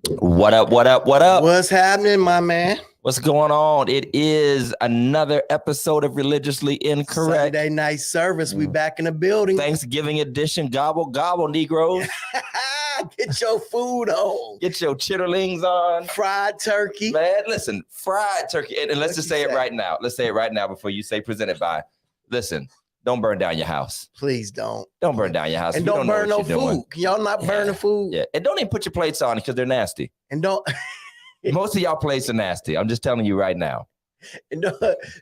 What up? What up? What up? What's happening, my man? What's going on? It is another episode of Religiously Incorrect. Sunday night service. We back in the building. Thanksgiving edition. Gobble, gobble, Negroes. Get your food on. Get your chitterlings on. Fried turkey. Man, listen, fried turkey. And let's just say it right now. Let's say it right now before you say presented by. Listen, don't burn down your house. Please don't. Don't burn down your house. And don't burn no food. Can y'all not burn the food? Yeah. And don't even put your plates on because they're nasty. And don't. Most of y'all plates are nasty. I'm just telling you right now. And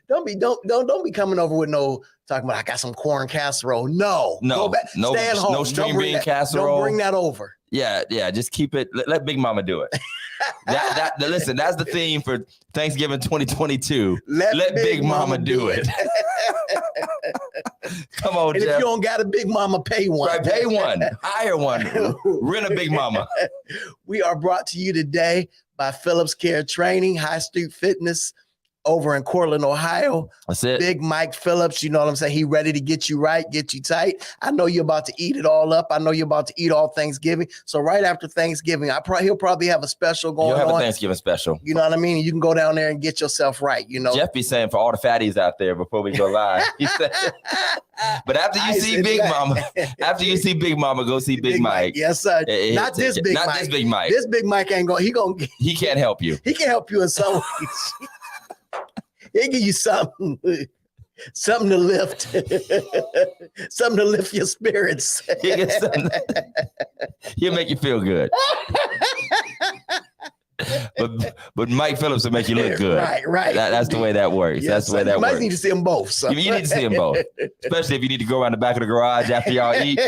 don't be coming over with no talking about I got some corn casserole. No. No. Go back. No. Stay at home. No string bean casserole. Don't bring that over. Yeah. Just keep it. Let Big Mama do it. Listen, that's the theme for Thanksgiving 2022. Let Big Mama do it. Come on, and Jeff. if you don't got a Big Mama, pay one. Right, pay one. Hire one. Rent a Big Mama. We are brought to you today by Phillips Care Training, High Street Fitness over in Cortland, Ohio. That's it. Big Mike Phillips, you know what I'm saying? He ready to get you right, get you tight. I know you're about to eat it all up. I know you're about to eat all Thanksgiving. So right after Thanksgiving, he'll probably have a special going on. You'll have a Thanksgiving special. You know what I mean? You can go down there and get yourself right, you know. Jeff be saying for all the fatties out there before we go live. He said, but after you see Big Mama, go see Big Mike. Yes, sir. Not this Big Mike. This Big Mike. This Big Mike ain't going. He can't help you. He can help you in some ways. He'll give you something to lift, something to lift your spirits. He'll make you feel good. But Mike Phillips will make you look good. Right. That's the way that works. Yes, that's the way that works. You might need to see them both. So. You need to see them both, especially if you need to go around the back of the garage after y'all eat.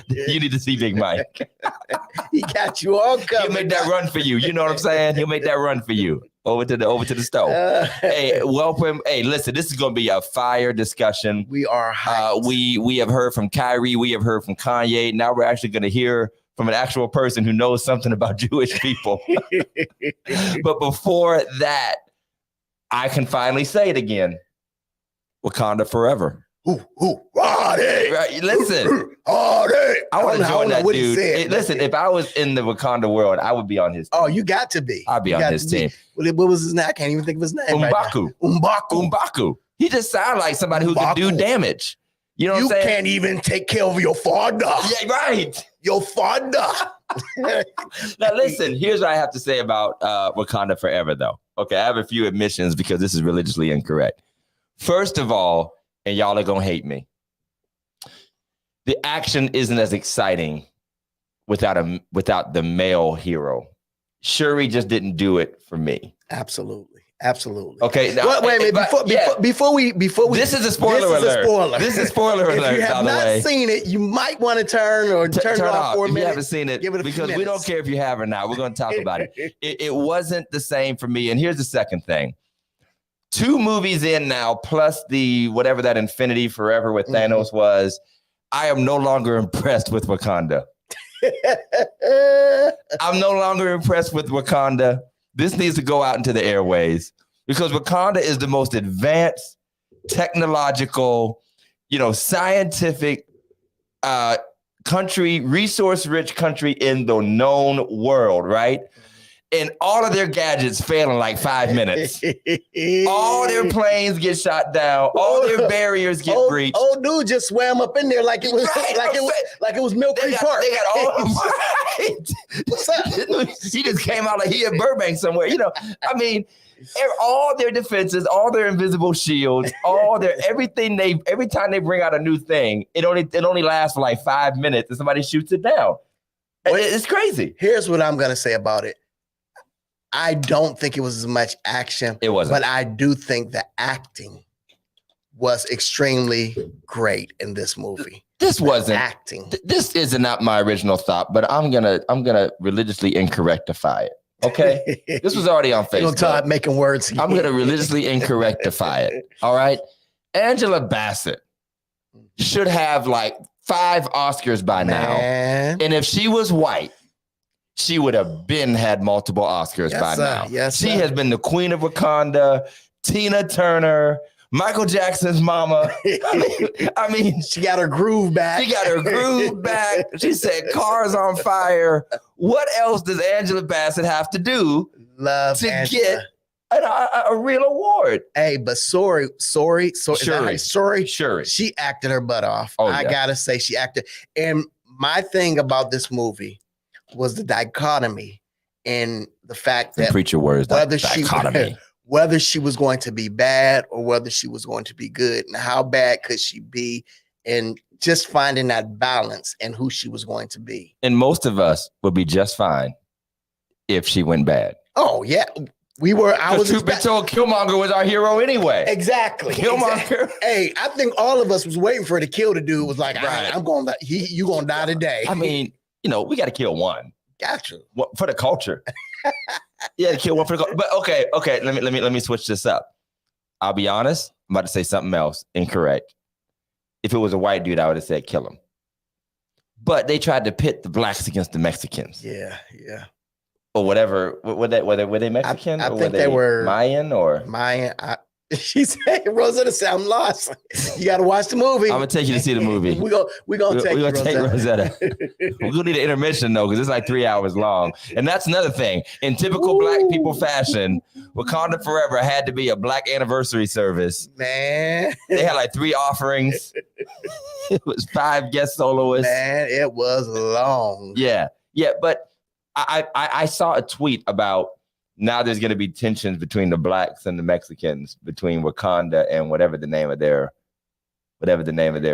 You need to see Big Mike. He got you all covered. He'll make that run for you. You know what I'm saying? He'll make that run for you. Over to the stove. Hey, welcome. Hey, listen, this is going to be a fire discussion. We are hyped. We have heard from Kyrie. We have heard from Kanye. Now we're actually going to hear from an actual person who knows something about Jewish people. But before that, I can finally say it again. Wakanda forever. Right, listen. I want to join that dude. Listen, if I was in the Wakanda world, I would be on his team. Oh, you got to be. I'd be on his team. What was his name? I can't even think of his name. M'Baku. Right M'Baku. He just sounds like somebody who can do damage. You know what I'm saying? You can't even take care of your father. Yeah, right. Your father. Now, listen, here's what I have to say about Wakanda Forever, though. Okay, I have a few admissions because this is religiously incorrect. First of all, and y'all are going to hate me, the action isn't as exciting without the male hero. Shuri just didn't do it for me. Absolutely. Okay. Now, wait a minute. Before we. This is a spoiler alert. This is spoiler alert. If you have not seen it, you might want to turn it off for a minute. If you haven't seen it, because we don't care if you have or not. We're going to talk about it. It wasn't the same for me. And here's the second thing. 2 movies in now, plus the whatever that Infinity Forever with Thanos was. I am no longer impressed with Wakanda. I'm no longer impressed with Wakanda. This needs to go out into the airways because Wakanda is the most advanced, technological, scientific country, resource-rich country in the known world, right? And all of their gadgets fail in like 5 minutes. All their planes get shot down. All their barriers get breached. Old dude just swam up in there like it was like it was Mill Creek Park. They got all right. What's up? He just came out like he in Burbank somewhere. I mean, all their defenses, all their invisible shields, every time they bring out a new thing, it only lasts for like 5 minutes and somebody shoots it down. It's crazy. Here's what I'm gonna say about it. I don't think it was as much action. It wasn't. But I do think the acting was extremely great in this movie. This wasn't acting. This is not my original thought, but I'm gonna religiously incorrectify it. Okay, this was already on Facebook. You're Todd making words. I'm gonna religiously incorrectify it. All right, Angela Bassett should have like 5 Oscars by now, and if she was white, she would have had multiple Oscars by now. Yes, she has been the queen of Wakanda. Tina Turner, Michael Jackson's mama. I mean, she got her groove back. She got her groove back. She said cars on fire. What else does Angela Bassett have to do to get a real award? Hey, but sorry. Shuri. She acted her butt off. I gotta say, she acted. And my thing about this movie was the dichotomy and the fact that preacher words, whether she was going to be bad or whether she was going to be good, and how bad could she be, and just finding that balance and who she was going to be. And most of us would be just fine if she went bad. Oh yeah, we were. I was told Killmonger was our hero anyway. Exactly. Killmonger. Exactly. Hey, I think all of us was waiting for her to kill the dude. Was like, right. I'm going. You gonna die today? I mean, we got to kill one. Gotcha. For the culture. Yeah, kill one for the culture. But okay. Let me switch this up. I'll be honest. I'm about to say something else incorrect. If it was a white dude, I would have said kill him. But they tried to pit the blacks against the Mexicans. Yeah. Or whatever. Were they Mexican? I think they were Mayan or Mayan. She said, Rosetta said, I'm lost. You got to watch the movie. I'm going to take you to see the movie. We're going to take Rosetta. We're going to need an intermission, though, because it's like 3 hours long. And that's another thing. In typical Black people fashion, Wakanda Forever had to be a Black anniversary service. Man. They had like 3 offerings. It was 5 guest soloists. Man, it was long. Yeah, but I saw a tweet about now there's going to be tensions between the Blacks and the Mexicans, between Wakanda and whatever the name of their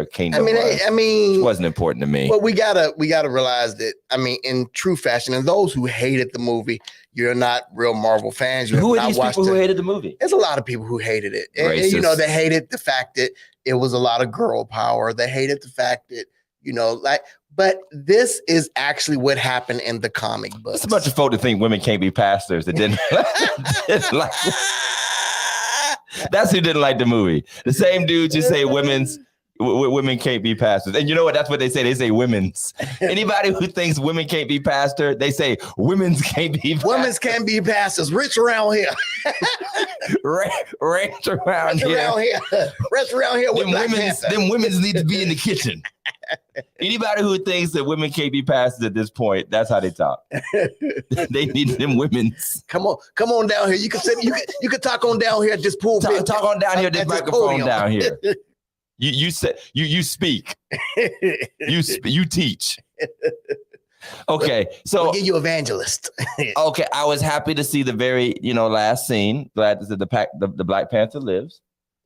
kingdom was. I mean, which wasn't important to me. But we gotta realize that. I mean, in true fashion, and those who hated the movie, you're not real Marvel fans. Who are these people who hated the movie? There's a lot of people who hated it. And they hated the fact that it was a lot of girl power. They hated the fact that But this is actually what happened in the comic books. It's a bunch of folk that think women can't be pastors that didn't like. That's who didn't like the movie. The same dudes who say women can't be pastors. And you know what? That's what they say. They say women's. Anybody who thinks women can't be pastor, they say women's can't be pastors. Women's can't be pastors. Rich around here. Rich around here. Rich around here with them women's need to be in the kitchen. Anybody who thinks that women can't be pastors at this point, that's how they talk. They need them women's. Come on down here. You can sit. You can talk on down here at this pulpit. Talk on down here. This microphone down here. You say you speak. You teach. Okay, so we'll give you evangelist. Okay, I was happy to see the very last scene. Glad to see the Black Panther lives.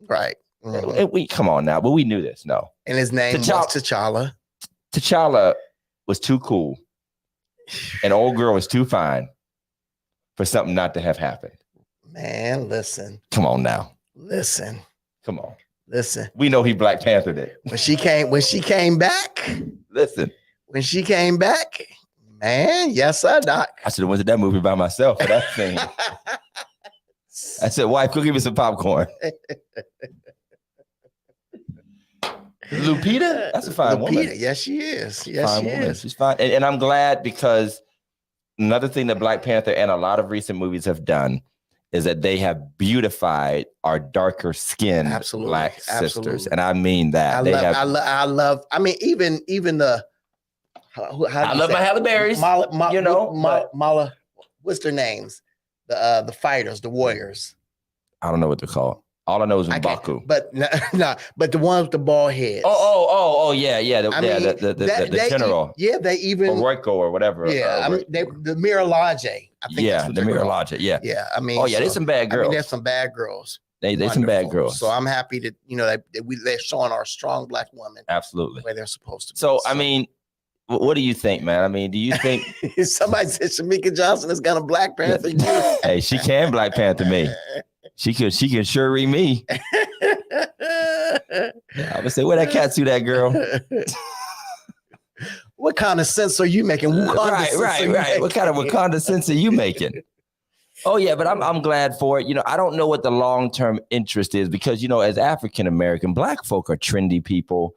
Right. Mm-hmm. We come on now, but we knew this. No, and his name was T'Challa. T'Challa was too cool, and old girl was too fine for something not to have happened. Man, listen. Come on now. Listen. Come on. Listen. We know he Black Panthered it. When she came back. Listen. When she came back, man, yes, sir, Doc. I should have went to that movie by myself for that thing. I said, wife, go give me some popcorn. Lupita? That's a fine woman. Yes, she is. Yes, she is. She's fine. And I'm glad, because another thing that Black Panther and a lot of recent movies have done is that they have beautified our darker skinned Black sisters. And I mean that. I love, even the, I love my Halle Berrys. Mala, what's their names? The fighters, the warriors. I don't know what they're called. All I know is M'Baku. But but the ones with the bald heads. Oh, yeah. The general. They even or Royko or whatever. Yeah, the Miralaje. I think the Miralaje. Yeah. Yeah, I mean. Oh yeah, there's some bad girls. There's some bad girls. They some bad girls. So I'm happy that they're showing our strong Black women. Absolutely. Where they're supposed to be. So I mean, what do you think, man? I mean, do you think somebody said Shamika Johnson has got a Black Panther? Hey, she can Black Panther me. She can sure read me. I would say, where that cat to that girl? What kind of sense are you making? Right. What kind of Wakanda sense are you making? Oh yeah, but I'm glad for it. I don't know what the long-term interest is, because as African American, Black folk are trendy people,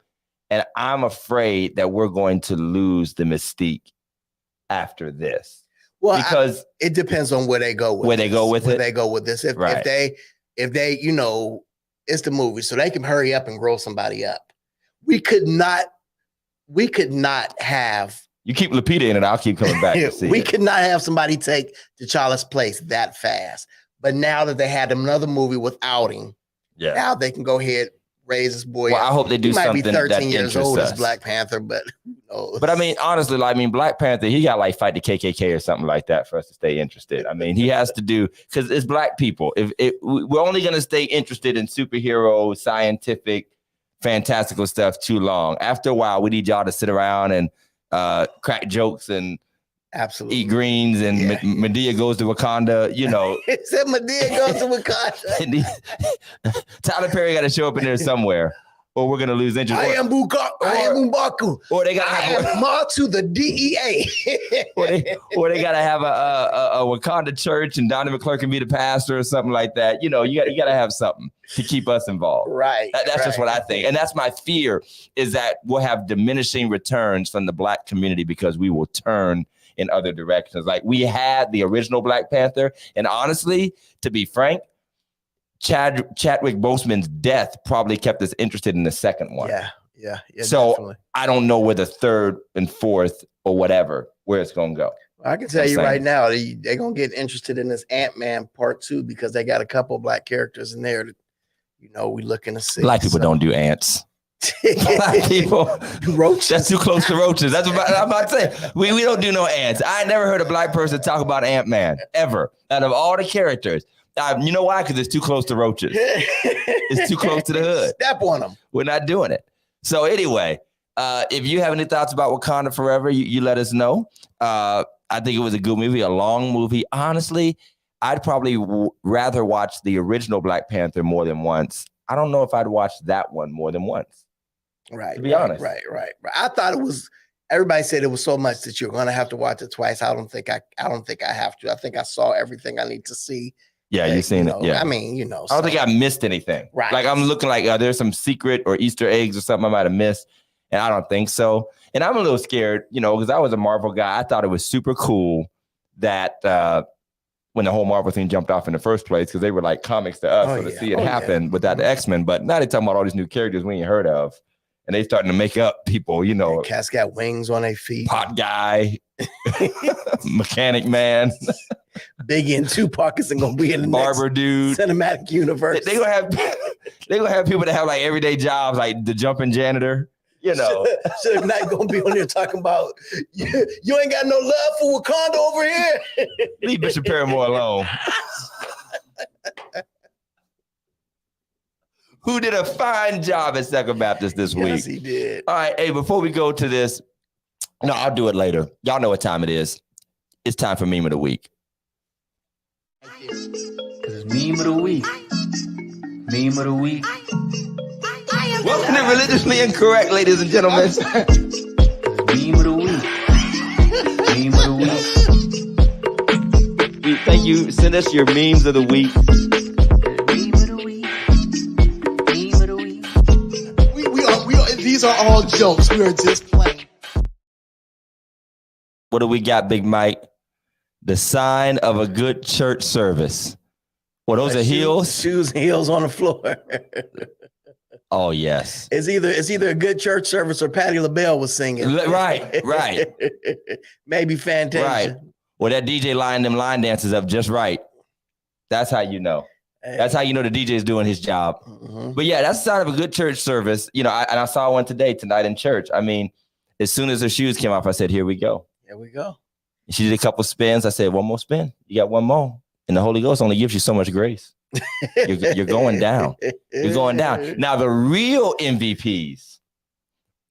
and I'm afraid that we're going to lose the mystique after this. Well, because it depends on where they go with Where they go with this. If It's the movie, so they can hurry up and grow somebody up. We could not have. You keep Lupita in it, I'll keep coming back. We could not have somebody take T'Challa's place that fast. But now that they had another movie without him, now they can go ahead, raise this boy. Well, I hope they do something. He might be 13 years old as Black Panther, but who knows? But I mean, honestly, Black Panther, he got like fight the KKK or something like that for us to stay interested. I mean, he has to do, because it's Black people. We're only going to stay interested in superhero, scientific, fantastical stuff too long. After a while, we need y'all to sit around and crack jokes and eat greens, and Madea goes to Wakanda, It said Madea goes to Wakanda. Tyler Perry got to show up in there somewhere, or we're going to lose interest. I am M'Baku. Or they got to have Ma to the DEA. or they got to have a Wakanda church, and Donnie McClurkin can be the pastor or something like that. You got to have something to keep us involved. Right. That's just what I think. And that's my fear, is that we'll have diminishing returns from the Black community because we will turn in other directions. Like we had the original Black Panther, and honestly, to be frank, Chadwick Boseman's death probably kept us interested in the second one. Yeah. So definitely. I don't know where the third and fourth or whatever, where it's going to go. I can tell you right now, they're going to get interested in this Ant-Man Part 2 because they got a couple of Black characters in there that, we looking to see. Black people don't do ants. Black people, roaches. That's too close to roaches. That's what I'm about to say. We don't do no ants. I never heard a Black person talk about Ant-Man ever. Out of all the characters, you know why? Because it's too close to roaches. It's too close to the hood. Step on them. We're not doing it. So anyway, if you have any thoughts about Wakanda Forever, you let us know. I think it was a good movie, a long movie. Honestly, I'd probably rather watch the original Black Panther more than once. I don't know if I'd watch that one more than once. Right. To be honest. Right. I thought it was, everybody said it was so much that you're going to have to watch it twice. I don't think I have to. I think I saw everything I need to see. Yeah, you've seen it. Yeah. I mean, I don't think I missed anything. Right. Like I'm looking like there's some secret or Easter eggs or something I might have missed. And I don't think so. And I'm a little scared, because I was a Marvel guy. I thought it was super cool that when the whole Marvel thing jumped off in the first place, because they were like comics to us. To see it happen without the X-Men. But now they're talking about all these new characters we ain't heard of. And they starting to make up people, Cats got wings on their feet. Pot guy, mechanic man. Biggie and Tupac isn't gonna be in the barber dude cinematic universe. They gonna have people that have like everyday jobs, like the jumping janitor. Should not gonna be on there talking about you ain't got no love for Wakanda over here. Leave Bishop Paramore alone. Who did a fine job at Second Baptist this week. Yes, he did. All right, hey, before we go to this, no, I'll do it later. Y'all know what time it is. It's time for Meme of the Week. Because it's Meme of the Week. Meme of the Week. Welcome to Religiously Incorrect, ladies and gentlemen. Meme of the Week. Meme of the Week. Thank you. Send us your memes of the week. These are all jokes. We are just playing. What do we got, Big Mike? The sign of a good church service. Well, those are heels? Shoes and heels on the floor. Oh, yes. It's either a good church service or Patti LaBelle was singing. Right. Maybe Fantasia. Right. Well, that DJ lining them line dances up just right. That's how you know. That's how you know the DJ is doing his job. Mm-hmm. But yeah, that's the sign of a good church service. I saw one tonight in church. I mean, as soon as her shoes came off, I said, here we go. Here we go. She did a couple spins. I said, one more spin. You got one more. And the Holy Ghost only gives you so much grace. You're going down. You're going down. Now, the real MVPs,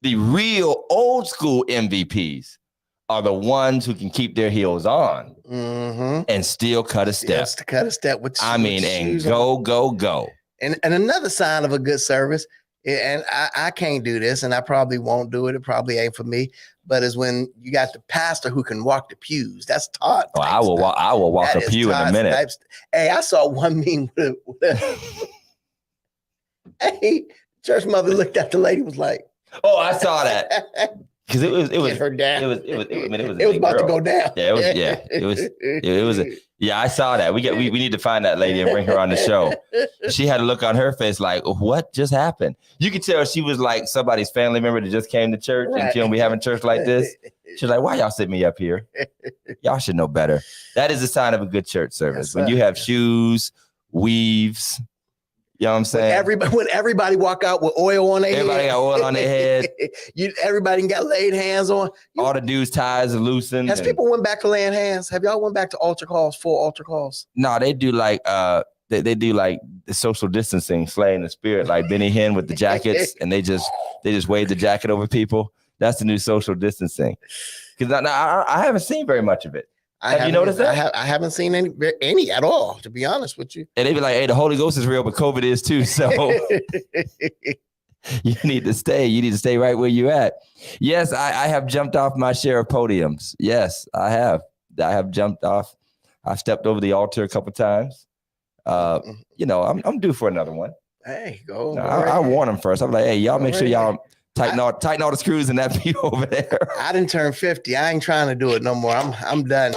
the real old school MVPs are the ones who can keep their heels on and still cut a step. Just to cut a step with and go. And another sign of a good service, and I can't do this, and I probably won't do it. It probably ain't for me. But is when you got the pastor who can walk the pews. That's Todd. Oh, I will walk a pew in a minute. Hey, I saw one meme hey, church mother looked at the lady, was like, oh, I saw that. Because it was her down. It was I mean, it was it was about to go down. It was I saw that. We need to find that lady and bring her on the show. She had a look on her face like, what just happened? You could tell she was like somebody's family member that just came to church and she don't be having church like this. She's like, why y'all sit me up here? Y'all should know better. That is a sign of a good church service. When you have shoes, weaves, you know what I'm saying? When everybody walk out with oil on their head. Everybody got oil on their head. Everybody got laid hands on. All the dudes' ties are loosened. Has people went back to laying hands? Have y'all went back to altar calls, full altar calls? No, they do like they do like the social distancing, slaying the spirit, like Benny Hinn with the jackets, and they just wave the jacket over people. That's the new social distancing. Because I haven't seen very much of it. Have you noticed that? I haven't seen any at all, to be honest with you. And they be like, hey, the Holy Ghost is real, but COVID is too. So you need to stay. You need to stay right where you at. Yes, I have jumped off my share of podiums. Yes, I have. I have jumped off. I've stepped over the altar a couple times. You know, I'm due for another one. Hey, go. I warn them first. I'm like, hey, y'all make sure y'all tighten all the screws in that view over there. I didn't turn 50. I ain't trying to do it no more. I'm done.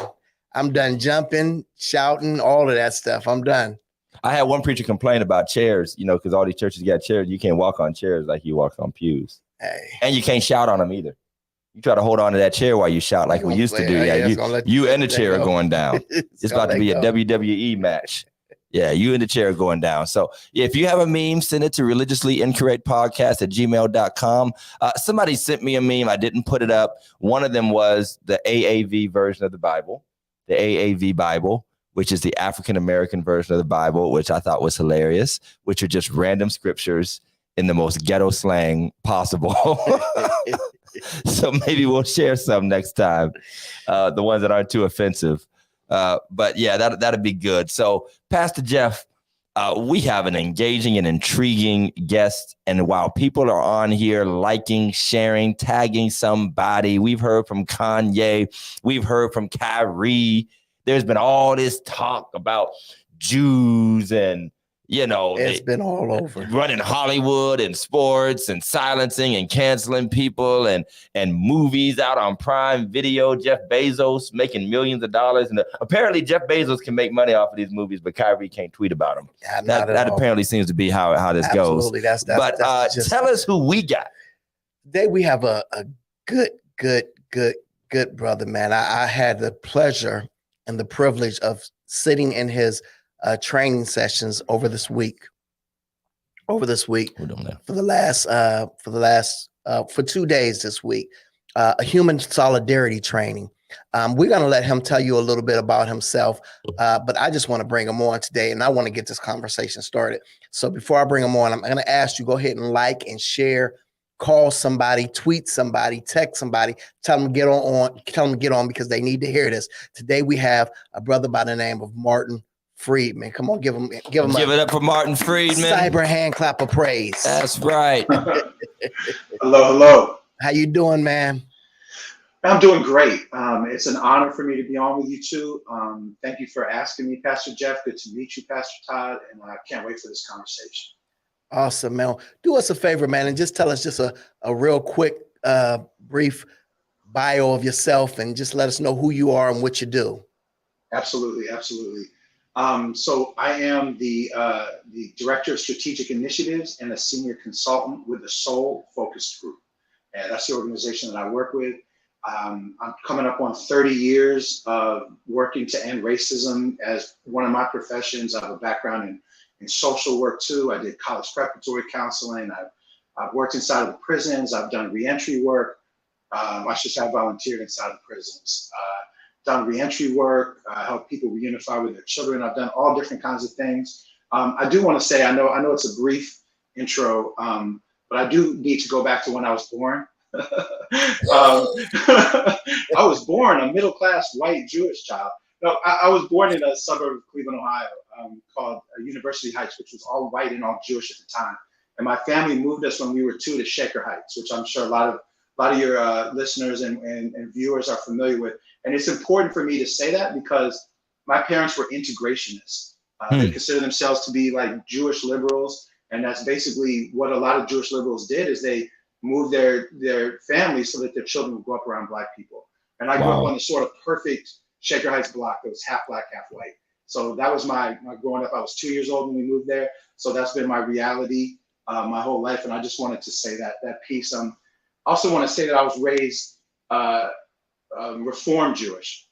I'm done jumping, shouting, all of that stuff. I'm done. I had one preacher complain about chairs, you know, because all these churches got chairs. You can't walk on chairs like you walk on pews. Hey. And you can't shout on them either. You try to hold on to that chair while you shout like we used to do. Yeah, you and the chair are going down. It's about to be a WWE match. Yeah, you and the chair are going down. So if you have a meme, send it to religiouslyincorrectpodcast@gmail.com. Somebody sent me a meme. I didn't put it up. One of them was the AAV version of the Bible, the AAV Bible, which is the African-American version of the Bible, which I thought was hilarious, which are just random scriptures in the most ghetto slang possible. So maybe we'll share some next time, the ones that aren't too offensive. But yeah, that'd be good. So Pastor Jeff, we have an engaging and intriguing guest. And while people are on here liking, sharing, tagging somebody, we've heard from Kanye, we've heard from Kyrie. There's been all this talk about Jews and, you know, it's been all over running Hollywood and sports and silencing and canceling people and movies out on Prime Video. Jeff Bezos making millions of dollars. And apparently Jeff Bezos can make money off of these movies, but Kyrie can't tweet about them. Yeah, that apparently seems to be how this Absolutely. goes. But tell us who we got. Today we have a good brother, man. I had the pleasure and the privilege of sitting in his training sessions over this week. For 2 days this week, a human solidarity training. We're going to let him tell you a little bit about himself, but I just want to bring him on today, and I want to get this conversation started. So before I bring him on, I'm going to ask you, go ahead and like and share, call somebody, tweet somebody, text somebody, tell them to get on because they need to hear this. Today we have a brother by the name of Martin Friedman. Come on, give it up for Martin Friedman. Cyber hand clap of praise. That's right. Hello. How you doing, man? I'm doing great. It's an honor for me to be on with you two. Thank you for asking me, Pastor Jeff. Good to meet you, Pastor Todd, and I can't wait for this conversation. Awesome, man. Do us a favor, man, and just tell us just a real quick, brief bio of yourself, and just let us know who you are and what you do. Absolutely. So I am the Director of Strategic Initiatives and a Senior Consultant with the Soul Focused Group. And that's the organization that I work with. I'm coming up on 30 years of working to end racism as one of my professions. I have a background in social work too. I did college preparatory counseling. I've worked inside of the prisons. I've done reentry work. I volunteered inside of prisons. Done reentry work, help people reunify with their children. I've done all different kinds of things. I do want to say, I know it's a brief intro, but I do need to go back to when I was born. I was born a middle-class white Jewish child. No, I was born in a suburb of Cleveland, Ohio, called University Heights, which was all white and all Jewish at the time. And my family moved us when we were 2 to Shaker Heights, which I'm sure a lot of your listeners and viewers are familiar with. And it's important for me to say that because my parents were integrationists. They consider themselves to be like Jewish liberals. And that's basically what a lot of Jewish liberals did is they move their families so that their children would grow up around Black people. And I grew up on the sort of perfect Shaker Heights block that was half Black, half white. So that was my growing up. I was 2 years old when we moved there. So that's been my reality my whole life. And I just wanted to say that piece. I also want to say that I was raised Reformed Jewish.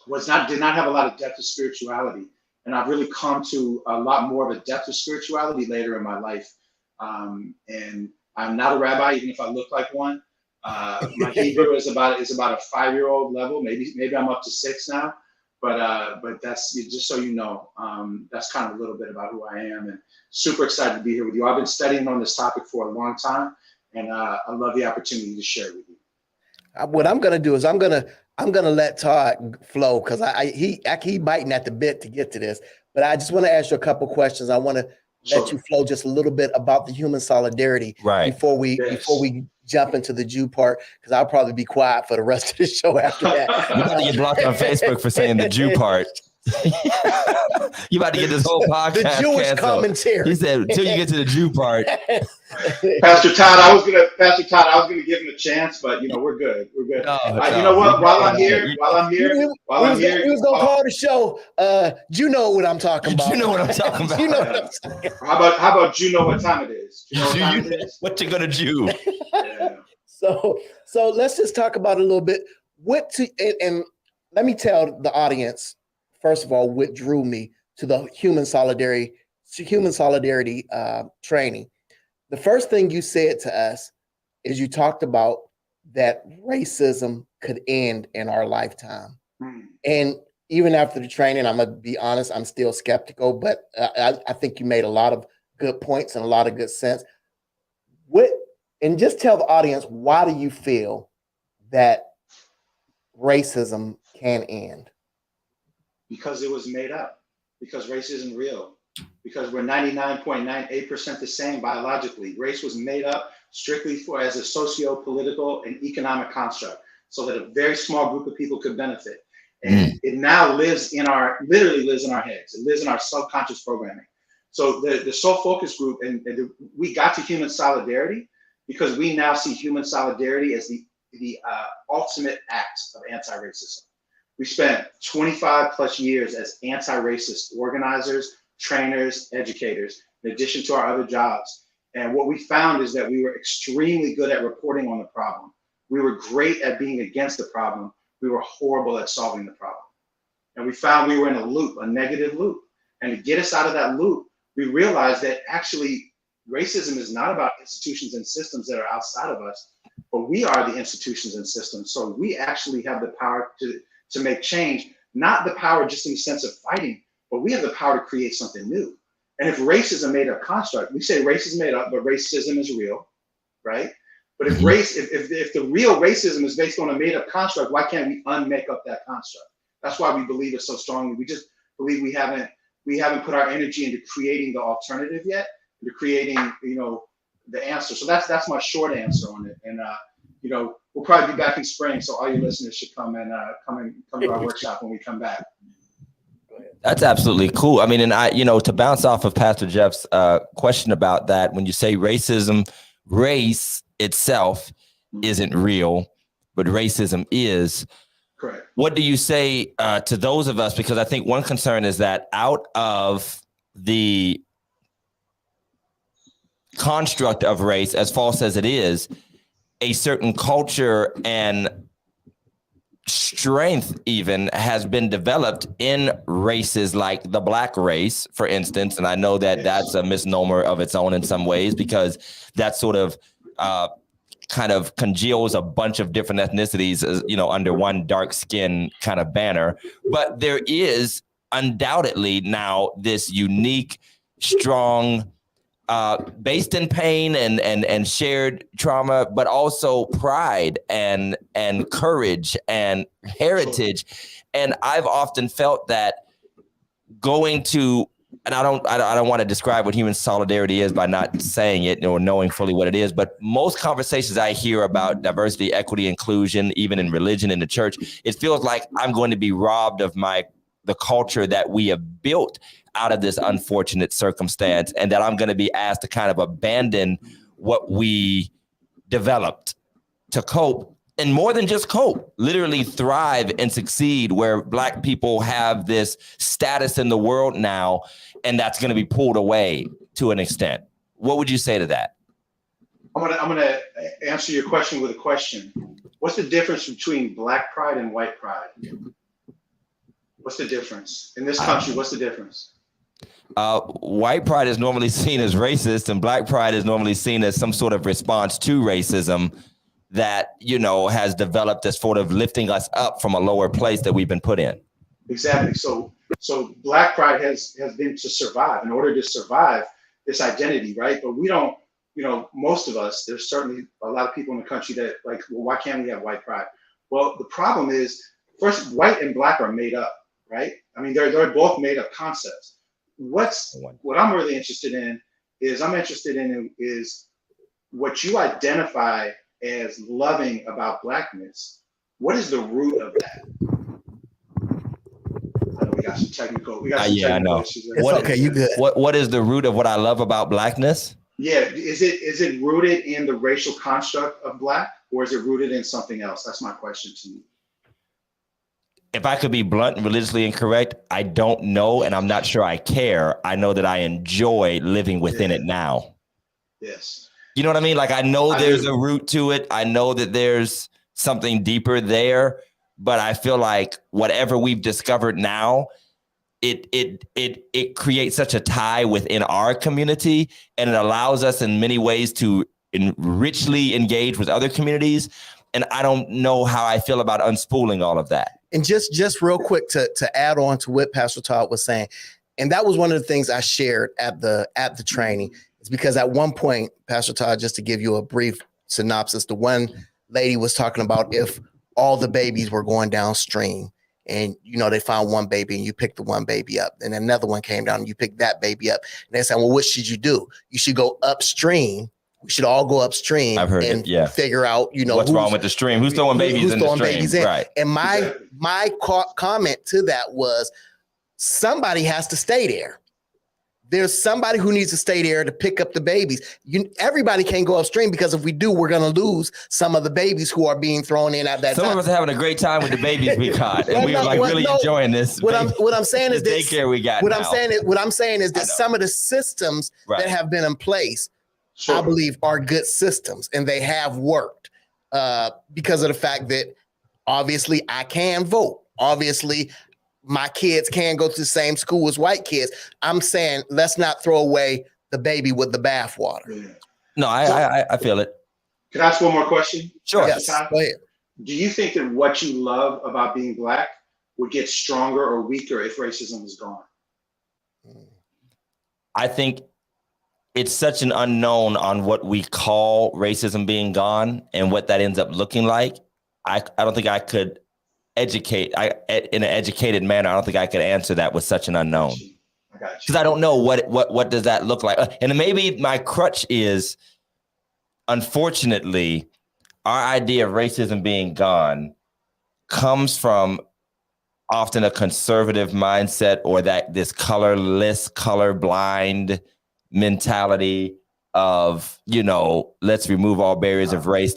Did not have a lot of depth of spirituality. And I've really come to a lot more of a depth of spirituality later in my life. And I'm not a rabbi, even if I look like one. My Hebrew is about a 5-year-old level. Maybe I'm up to 6 now. But that's, just so you know, that's kind of a little bit about who I am, and super excited to be here with you. I've been studying on this topic for a long time, and I love the opportunity to share with you. What I'm gonna do is I'm gonna let Todd flow, because he biting at the bit to get to this. But I just want to ask you a couple questions. I want to let you flow just a little bit about the human solidarity before we jump into the Jew part, because I'll probably be quiet for the rest of the show after that. You about to get blocked on Facebook for saying the Jew part. You about to get this whole podcast the Jewish canceled. commentary. He said until you get to the Jew part. Pastor Todd, I was gonna give him a chance, but we're good. We're good. You know what? While I'm here, we was gonna call the show. You know what I'm talking about. You know what I'm talking about. You know what I'm talking about. How about you know what time it is? What you gonna do? Yeah. So let's just talk about it a little bit. And let me tell the audience, first of all, what drew me to the human solidarity training. The first thing you said to us is you talked about that racism could end in our lifetime. And even after the training, I'm gonna be honest, I'm still skeptical, but I think you made a lot of good points and a lot of good sense. And just tell the audience, why do you feel that racism can end? Because it was made up. Because race isn't real. Because we're 99.98% the same biologically. Race was made up strictly as a socio-political and economic construct, so that a very small group of people could benefit. And it now literally lives in our heads. It lives in our subconscious programming. So the Soul Focus Group, and we got to human solidarity because we now see human solidarity as the ultimate act of anti-racism. We spent 25 plus years as anti-racist organizers, trainers, educators, in addition to our other jobs. And what we found is that we were extremely good at reporting on the problem. We were great at being against the problem. We were horrible at solving the problem. And we found we were in a loop, a negative loop. And to get us out of that loop, we realized that actually racism is not about institutions and systems that are outside of us, but we are the institutions and systems. So we actually have the power to make change, not the power just in the sense of fighting, but we have the power to create something new. And if race is a made up construct, we say race is made up, but racism is real, right? But if the real racism is based on a made up construct, why can't we unmake up that construct? That's why we believe it so strongly. We just believe we haven't put our energy into creating the alternative yet, into creating, the answer. So that's my short answer on it. And we'll probably be back in spring, so all your listeners should come to our workshop when we come back. That's absolutely cool. I mean, and to bounce off of Pastor Jeff's question about that, when you say racism, race itself isn't real, but racism is. Correct. What do you say to those of us? Because I think one concern is that out of the construct of race, as false as it is, a certain culture and strength even has been developed in races like the Black race, for instance. And I know that that's a misnomer of its own in some ways, because that sort of kind of congeals a bunch of different ethnicities, under one dark skin kind of banner. But there is undoubtedly now this unique, strong, based in pain and shared trauma, but also pride and courage and heritage. And I've often felt that going to, and I don't want to describe what human solidarity is by not saying it or knowing fully what it is, but most conversations I hear about diversity, equity, inclusion, even in religion, in the church, it feels like I'm going to be robbed of the culture that we have built out of this unfortunate circumstance, and that I'm going to be asked to kind of abandon what we developed to cope, and more than just cope, literally thrive and succeed, where Black people have this status in the world now, and that's going to be pulled away to an extent. What would you say to that? I'm gonna answer your question with a question. What's the difference between Black pride and white pride? What's the difference in this country? What's the difference? White pride is normally seen as racist, and Black pride is normally seen as some sort of response to racism that, you know, has developed as sort of lifting us up from a lower place that we've been put in. Exactly. So Black pride has been to survive, in order to survive this identity, right? But we don't, you know, most of us, there's certainly a lot of people in the country that like, well, why can't we have white pride? Well, the problem is, first, white and Black are made up, right? I mean, they're both made up concepts. What I'm really interested in is, what you identify as loving about Blackness. What is the root of that? I know we got some technical. I know. It's okay. You good? What is the root of what I love about Blackness? Yeah, is it rooted in the racial construct of Black, or is it rooted in something else? That's my question to you. If I could be blunt and religiously incorrect, I don't know, and I'm not sure I care. I know that I enjoy living within it now. Yes. You know what I mean? Like, I know there's a root to it. I know that there's something deeper there, but I feel like whatever we've discovered now, it creates such a tie within our community, and it allows us in many ways to richly engage with other communities. And I don't know how I feel about unspooling all of that. And just real quick to add on to what Pastor Todd was saying, and that was one of the things I shared at the training. It's because at one point, Pastor Todd, just to give you a brief synopsis, the one lady was talking about if all the babies were going downstream, and you know they found one baby and you picked the one baby up, and another one came down and you picked that baby up, and they said, well, what should you do? You should go upstream. We should all go upstream and figure out, you know, what's wrong with the stream, who's throwing babies in the stream, right? And my comment to that was, somebody has to stay there. There's somebody who needs to stay there to pick up the babies. Everybody can't go upstream, because if we do, we're going to lose some of the babies who are being thrown in at that time. Some of us are having a great time with the babies we caught, and we were really enjoying this. What I'm saying is this. Daycare we got. What I'm saying is that some of the systems that have been in place, I believe, are good systems, and they have worked because of the fact that obviously I can vote. Obviously, my kids can go to the same school as white kids. I'm saying, let's not throw away the baby with the bathwater. Yeah. No, I feel it. Can I ask one more question? Sure. Yes. Go ahead. Do you think that what you love about being Black would get stronger or weaker if racism is gone? I think it's such an unknown on what we call racism being gone and what that ends up looking like. I don't think I could educate in an educated manner. I don't think I could answer that with such an unknown, because I don't know what does that look like. And maybe my crutch is, unfortunately, our idea of racism being gone comes from often a conservative mindset, or that this colorless, colorblind mentality of, you know, let's remove all barriers of race.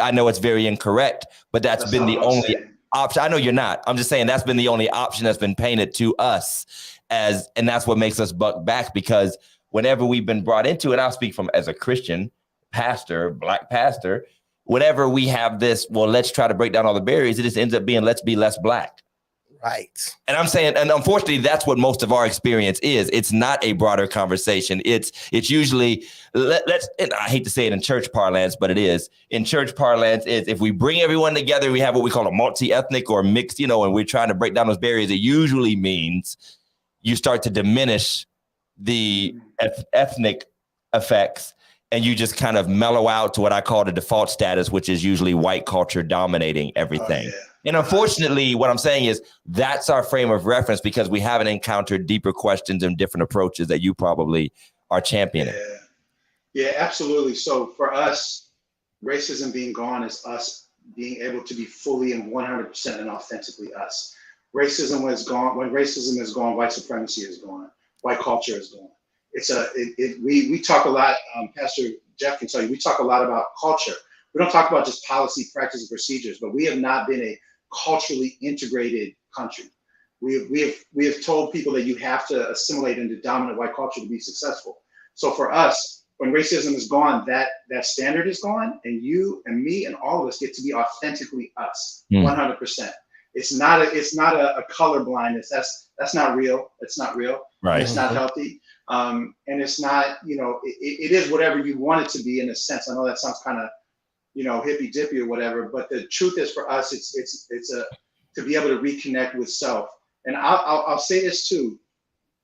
I know it's very incorrect, but that's been the only option. I know you're not. I'm just saying that's been the only option that's been painted to us and that's what makes us buck back, because whenever we've been brought into it, I'll speak from as a Christian pastor, Black pastor, whenever we have this, well, let's try to break down all the barriers, it just ends up being, let's be less Black. Right. And I'm saying, and unfortunately, that's what most of our experience is. It's not a broader conversation. It's usually, and I hate to say it in church parlance, but it is. In church parlance, is if we bring everyone together, we have what we call a multi-ethnic or mixed, you know, and we're trying to break down those barriers. It usually means you start to diminish the ethnic effects, and you just kind of mellow out to what I call the default status, which is usually white culture dominating everything. Oh, yeah. And unfortunately, what I'm saying is that's our frame of reference, because we haven't encountered deeper questions and different approaches that you probably are championing. Yeah, absolutely. So for us, racism being gone is us being able to be fully and 100% and authentically us. Racism is gone. When racism is gone, white supremacy is gone. White culture is gone. We talk a lot, Pastor Jeff can tell you, we talk a lot about culture, we don't talk about just policy, practice, and procedures, but we have not been a culturally integrated country. We have told people that you have to assimilate into dominant white culture to be successful. So for us, when racism is gone, that standard is gone, and you and me and all of us get to be authentically us, 100%. It's not a color blindness. That's not real. It's not real. Right. It's not healthy. And it's not, it is whatever you want it to be in a sense. I know that sounds kind of, hippy dippy or whatever, but the truth is for us, it's to be able to reconnect with self. And I'll say this too,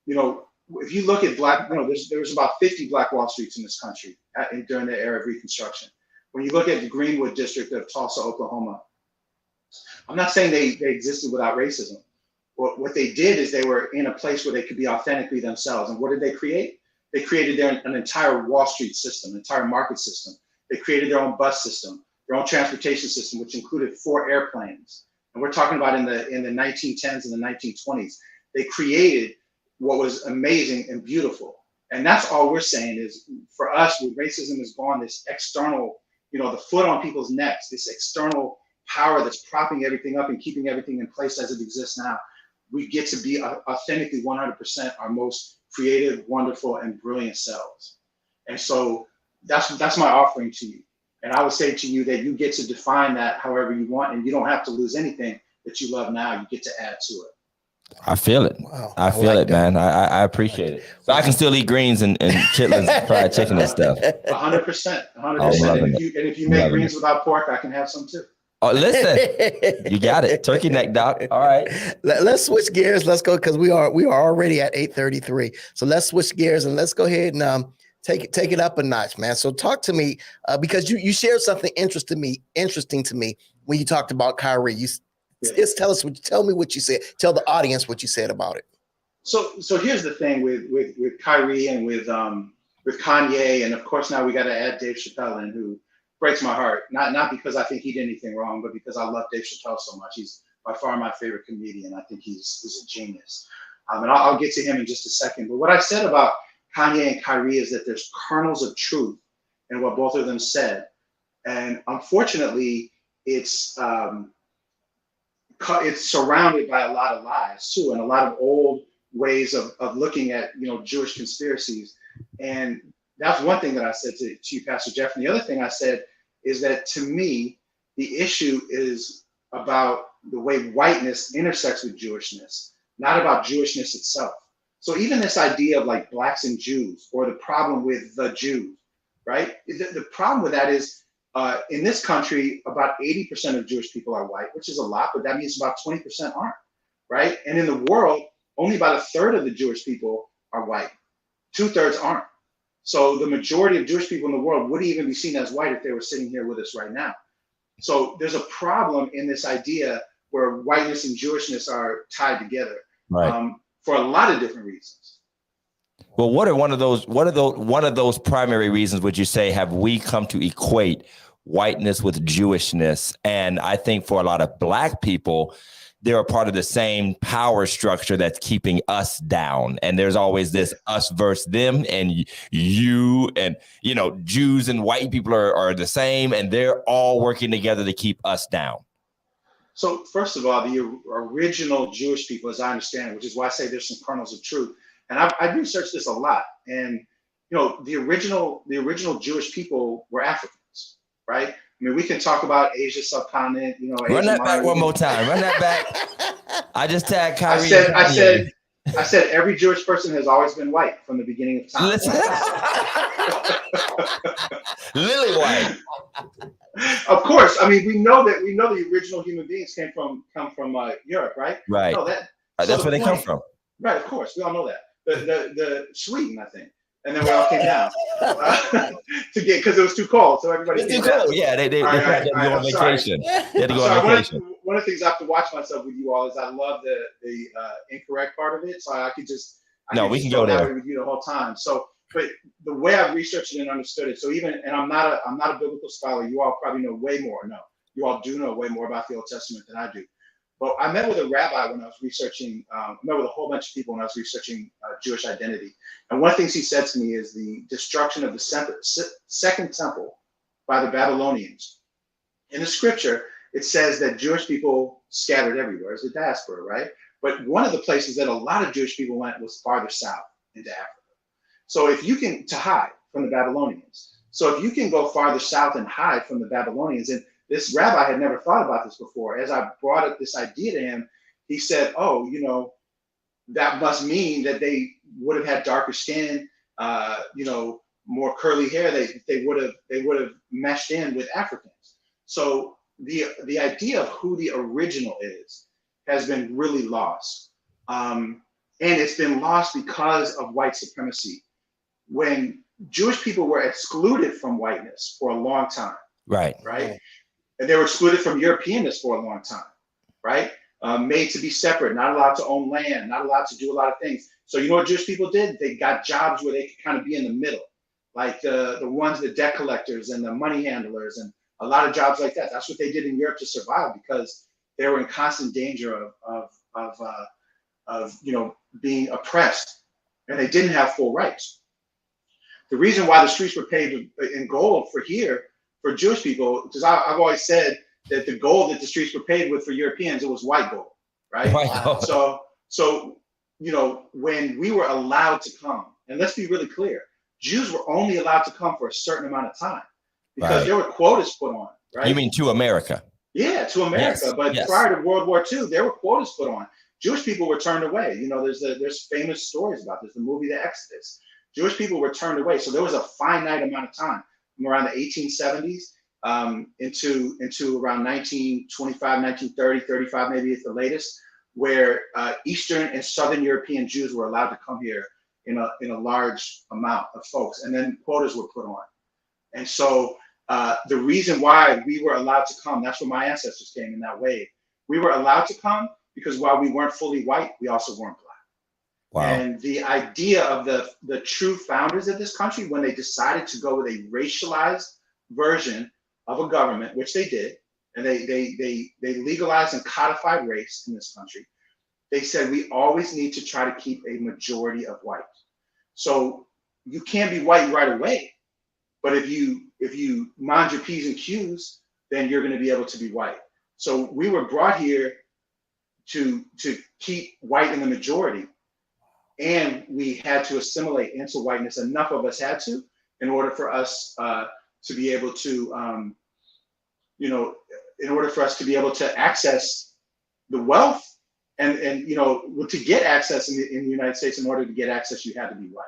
if you look at Black, there was about 50 Black Wall Streets in this country during the era of Reconstruction. When you look at the Greenwood district of Tulsa, Oklahoma, I'm not saying they existed without racism. What they did is they were in a place where they could be authentically themselves. And what did they create? They created an entire Wall Street system, an entire market system. They created their own bus system, their own transportation system, which included 4 airplanes. And we're talking about in the 1910s and the 1920s. They created what was amazing and beautiful. And that's all we're saying is, for us, when racism is gone, this external, the foot on people's necks, this external power that's propping everything up and keeping everything in place as it exists now, we get to be authentically 100% our most creative, wonderful, and brilliant selves. And so that's my offering to you. And I would say to you that you get to define that however you want, and you don't have to lose anything that you love now. You get to add to it. I feel it. Wow, I feel it, man. I appreciate it. So I can still eat greens and chitlins, fried chicken and stuff. 100%. And if you make greens without pork, I can have some too. Oh, listen, you got it. Turkey neck, doc. All right. Let's switch gears. Let's go, because we are already at 8:33. So let's switch gears and let's go ahead and take it up a notch, man. So talk to me because you shared something interesting to me when you talked about Kyrie. Just tell me what you said. Tell the audience what you said about it. So here's the thing with Kyrie and with Kanye, and of course now we got to add Dave Chappelle in, who breaks my heart. Not because I think he did anything wrong, but because I love Dave Chappelle so much. He's by far my favorite comedian. I think he's a genius. And I'll get to him in just a second. But what I said about Kanye and Kyrie is that there's kernels of truth in what both of them said, and unfortunately, it's surrounded by a lot of lies too, and a lot of old ways of looking at Jewish conspiracies. And that's one thing that I said to you, Pastor Jeff. And the other thing I said is that to me, the issue is about the way whiteness intersects with Jewishness, not about Jewishness itself. So even this idea of like blacks and Jews, or the problem with the Jews, right? The problem with that is in this country, about 80% of Jewish people are white, which is a lot, but that means about 20% aren't, right? And in the world, only about 1/3 of the Jewish people are white. 2/3 aren't. So the majority of Jewish people in the world wouldn't even be seen as white if they were sitting here with us right now. So there's a problem in this idea where whiteness and Jewishness are tied together, right, for a lot of different reasons. Well, what are one of those primary reasons would you say have we come to equate whiteness with Jewishness? And I think for a lot of Black people, they're a part of the same power structure that's keeping us down. And there's always this us versus them, and you and, Jews and white people are the same, and they're all working together to keep us down. So first of all, the original Jewish people, as I understand it, which is why I say there's some kernels of truth. And I've researched this a lot. And, the original Jewish people were Africans, right? I mean, we can talk about Asia subcontinent, Run that back one more time. Run that back. I just tagged Kyrie. I said every Jewish person has always been white from the beginning of time. Lily white. Of course. I mean, we know the original human beings come from Europe, right? Right. That's where they come from. Right. Of course, we all know that. The Sweden, I think. And then we all came down because it was too cold. So everybody came down. Yeah, they had to go on vacation. They had to go on vacation. One of the things I have to watch myself with you all is I love the incorrect part of it. So I could just we can go there with you the whole time. So, but the way I've researched it and understood it. So and I'm not a biblical scholar. You all probably know way more. No, you all do know way more about the Old Testament than I do. But I met with a rabbi when I was researching, met with a whole bunch of people when I was researching Jewish identity. And one of the things he said to me is the destruction of the Second Temple by the Babylonians. In the scripture, it says that Jewish people scattered everywhere as the diaspora, right? But one of the places that a lot of Jewish people went was farther south into Africa. So if you can, to hide from the Babylonians. So if you can go farther south and hide from the Babylonians, and this rabbi had never thought about this before. As I brought up this idea to him, he said, oh, you know, that must mean that they would have had darker skin, you know, more curly hair. They would have meshed in with Africans. So the idea of who the original is has been really lost. And it's been lost because of white supremacy. When Jewish people were excluded from whiteness for a long time, right? And they were excluded from Europeanness for a long time, right? Made to be separate, not allowed to own land, not allowed to do a lot of things. So you know what Jewish people did? They got jobs where they could kind of be in the middle, like the debt collectors and the money handlers and a lot of jobs like that. That's what they did in Europe to survive, because they were in constant danger of you know, being oppressed, and they didn't have full rights. The reason why the streets were paved in gold for Jewish people, because I've always said that the gold that the streets were paved with for Europeans, it was white gold, right? White gold. So you know, when we were allowed to come, and let's be really clear, Jews were only allowed to come for a certain amount of time, because there were quotas put on, right? You mean to America? Yeah, to America. Yes, but prior to World War II, there were quotas put on. Jewish people were turned away. You know, there's famous stories about this. The movie The Exodus. Jewish people were turned away. So there was a finite amount of time from around the 1870s into around 1925, 1930, 35, maybe at the latest, where Eastern and Southern European Jews were allowed to come here in a large amount of folks, and then quotas were put on. And so the reason why we were allowed to come, that's where my ancestors came in that wave. We were allowed to come because while we weren't fully white, we also weren't black. Wow. And the idea of the true founders of this country, when they decided to go with a racialized version of a government, which they did, and they legalized and codified race in this country, they said we always need to try to keep a majority of white. So you can't be white right away, but if you mind your P's and Q's, then you're going to be able to be white. So we were brought here to keep white in the majority, and we had to assimilate into whiteness. Enough of us had to, in order for us to be able to, you know, in order for us to be able to access the wealth and you know, to get access in the United States. In order to get access, you had to be white.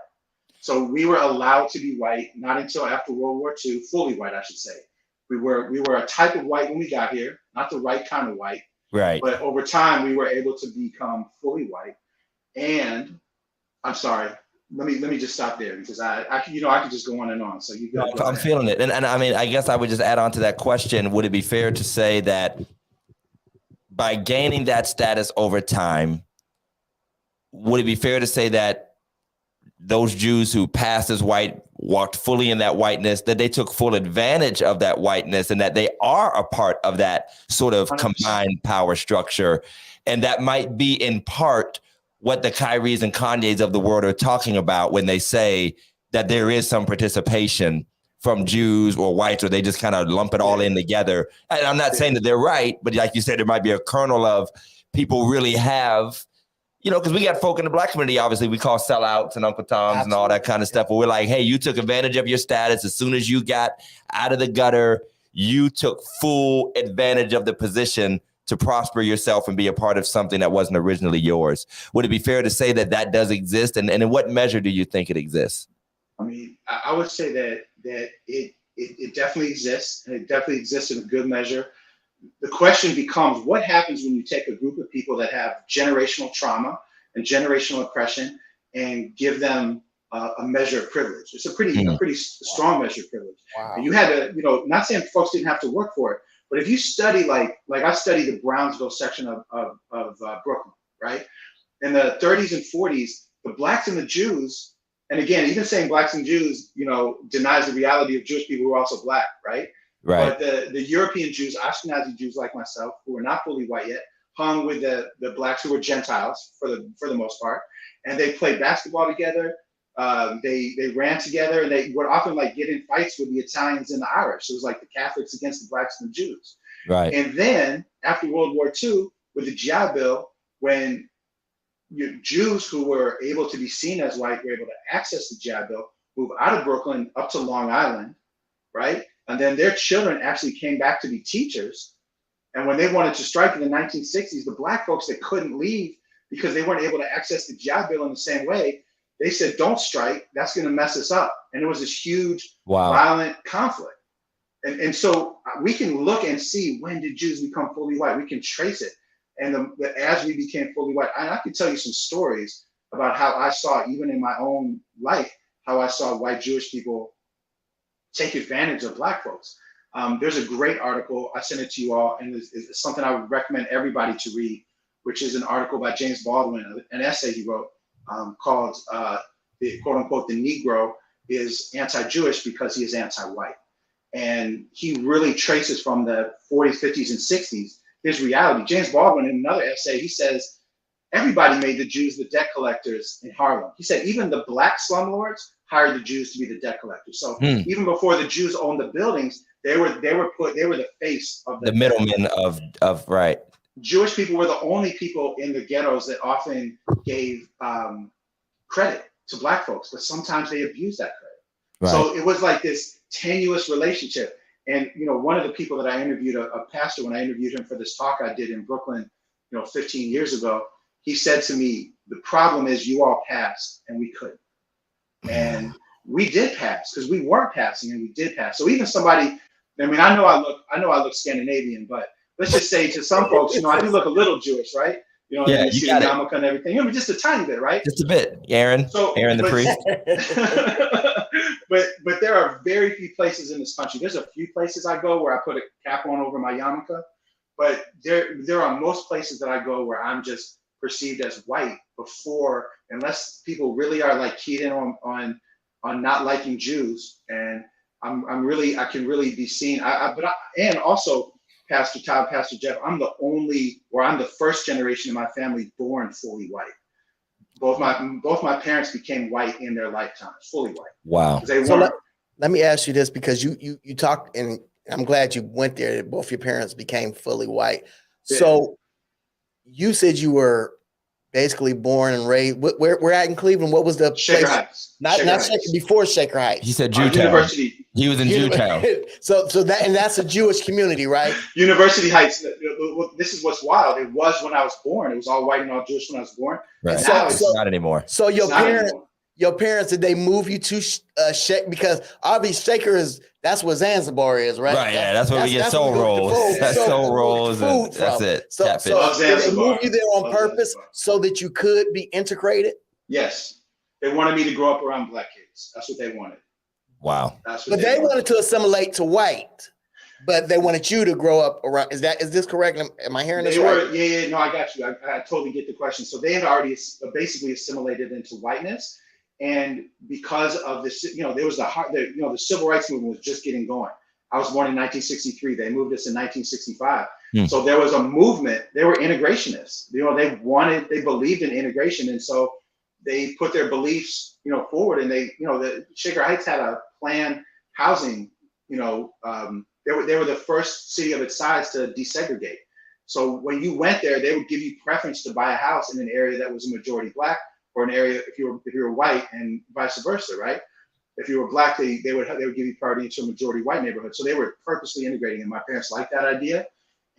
So we were allowed to be white, not until after World War II, fully white, I should say. We were a type of white when we got here, not the right kind of white. Right. But over time, we were able to become fully white. And I'm sorry, let me just stop there, because I could just go on and on. So you go. I'm feeling it. And I mean, I guess I would just add on to that question. Would it be fair to say that by gaining that status over time, would it be fair to say that those Jews who passed as white, walked fully in that whiteness, that they took full advantage of that whiteness, and that they are a part of that sort of 100%. Combined power structure? And that might be in part what the Kyries and Kanye's of the world are talking about when they say that there is some participation from Jews or whites, or they just kind of lump it all in together. And I'm not saying that they're right, but like you said, there might be a kernel of people really have, you know, because we got folk in the black community, obviously, we call sellouts and Uncle Toms and all that kind of stuff. But we're like, hey, you took advantage of your status. As soon as you got out of the gutter, you took full advantage of the position to prosper yourself and be a part of something that wasn't originally yours. Would it be fair to say that that does exist? And in what measure do you think it exists? I mean, I would say that it definitely exists, and it definitely exists in a good measure. The question becomes, what happens when you take a group of people that have generational trauma and generational oppression and give them a measure of privilege? It's a pretty strong measure of privilege. Wow. And you had to, you know, not saying folks didn't have to work for it, but if you study, like I studied the Brownsville section of Brooklyn, right? In the 30s and 40s, the blacks and the Jews, and again, even saying blacks and Jews, you know, denies the reality of Jewish people who are also black, right? Right. But the European Jews, Ashkenazi Jews like myself, who were not fully white yet, hung with the blacks who were Gentiles for the most part, and they played basketball together. They ran together, and they would often like get in fights with the Italians and the Irish. It was like the Catholics against the blacks and the Jews. Right. And then after World War II, with the GI Bill, when Jews who were able to be seen as white were able to access the GI Bill, move out of Brooklyn up to Long Island, right? And then their children actually came back to be teachers. And when they wanted to strike in the 1960s, the black folks that couldn't leave because they weren't able to access the GI Bill in the same way, they said, don't strike, that's gonna mess us up. And it was this huge, violent conflict. And so we can look and see, when did Jews become fully white? We can trace it. And as we became fully white, I can tell you some stories about how I saw, even in my own life, how I saw white Jewish people take advantage of black folks. There's a great article, I sent it to you all, and it's something I would recommend everybody to read, which is an article by James Baldwin, an essay he wrote called, the quote unquote, the Negro is anti-Jewish because he is anti-white. And he really traces from the 40s, 50s, and 60s his reality. James Baldwin, in another essay, he says, everybody made the Jews the debt collectors in Harlem. He said even the black slumlords hired the Jews to be the debt collectors. So even before the Jews owned the buildings, they were the face of the middlemen of right. Jewish people were the only people in the ghettos that often gave credit to black folks, but sometimes they abused that credit. Right. So it was like this tenuous relationship. And one of the people that I interviewed, a pastor, when I interviewed him for this talk I did in Brooklyn, 15 years ago, he said to me, the problem is you all passed and we couldn't. And we did pass because we weren't passing, and we did pass. So even somebody, I know I look Scandinavian, but let's just say to some folks, I do look a little Jewish, right? You see the yarmulke and everything. Just a tiny bit, right? Just a bit, Aaron. Aaron the priest. But there are very few places in this country. There's a few places I go where I put a cap on over my yarmulke, but there are most places that I go where I'm just perceived as white before, unless people really are like keyed in on not liking Jews, and I can really be seen. And also, Pastor Todd, Pastor Jeff, I'm the first generation in my family born fully white. Both my parents became white in their lifetimes, fully white. Wow. So let me ask you this, because you talked, and I'm glad you went there, that both your parents became fully white. Yeah. So you said you were basically born and raised. We're at in Cleveland. What was the Shaker place? Heights. Not Shaker, before Shaker Heights. He said Jewtown. University. He was in Jewtown. So that's a Jewish community, right? University Heights. This is what's wild. It was when I was born. It was all white and all Jewish when I was born. Right. So not anymore. So your parents, did they move you to Shaker? Because obviously Shaker that's what Zanzibar is, right? Right. Yeah, that's where we get soul rolls. That's soul rolls. That's it. So did they move you there on purpose so that you could be integrated? Yes. They wanted me to grow up around black kids. That's what they wanted. Wow. But they wanted to assimilate to white, but they wanted you to grow up around. Is this correct? Am I hearing this right? Yeah. No, I got you. I totally get the question. So they had already basically assimilated into whiteness. And because of this, there was the civil rights movement was just getting going. I was born in 1963. They moved us in 1965. So there was a movement. They were integrationists. They believed in integration. And so they put their beliefs, forward, and the Shaker Heights had a planned housing, they were the first city of its size to desegregate. So when you went there, they would give you preference to buy a house in an area that was a majority black, or an area if you were white, and vice versa, right? If you were black, they would give you priority into a majority white neighborhood. So they were purposely integrating, and my parents liked that idea,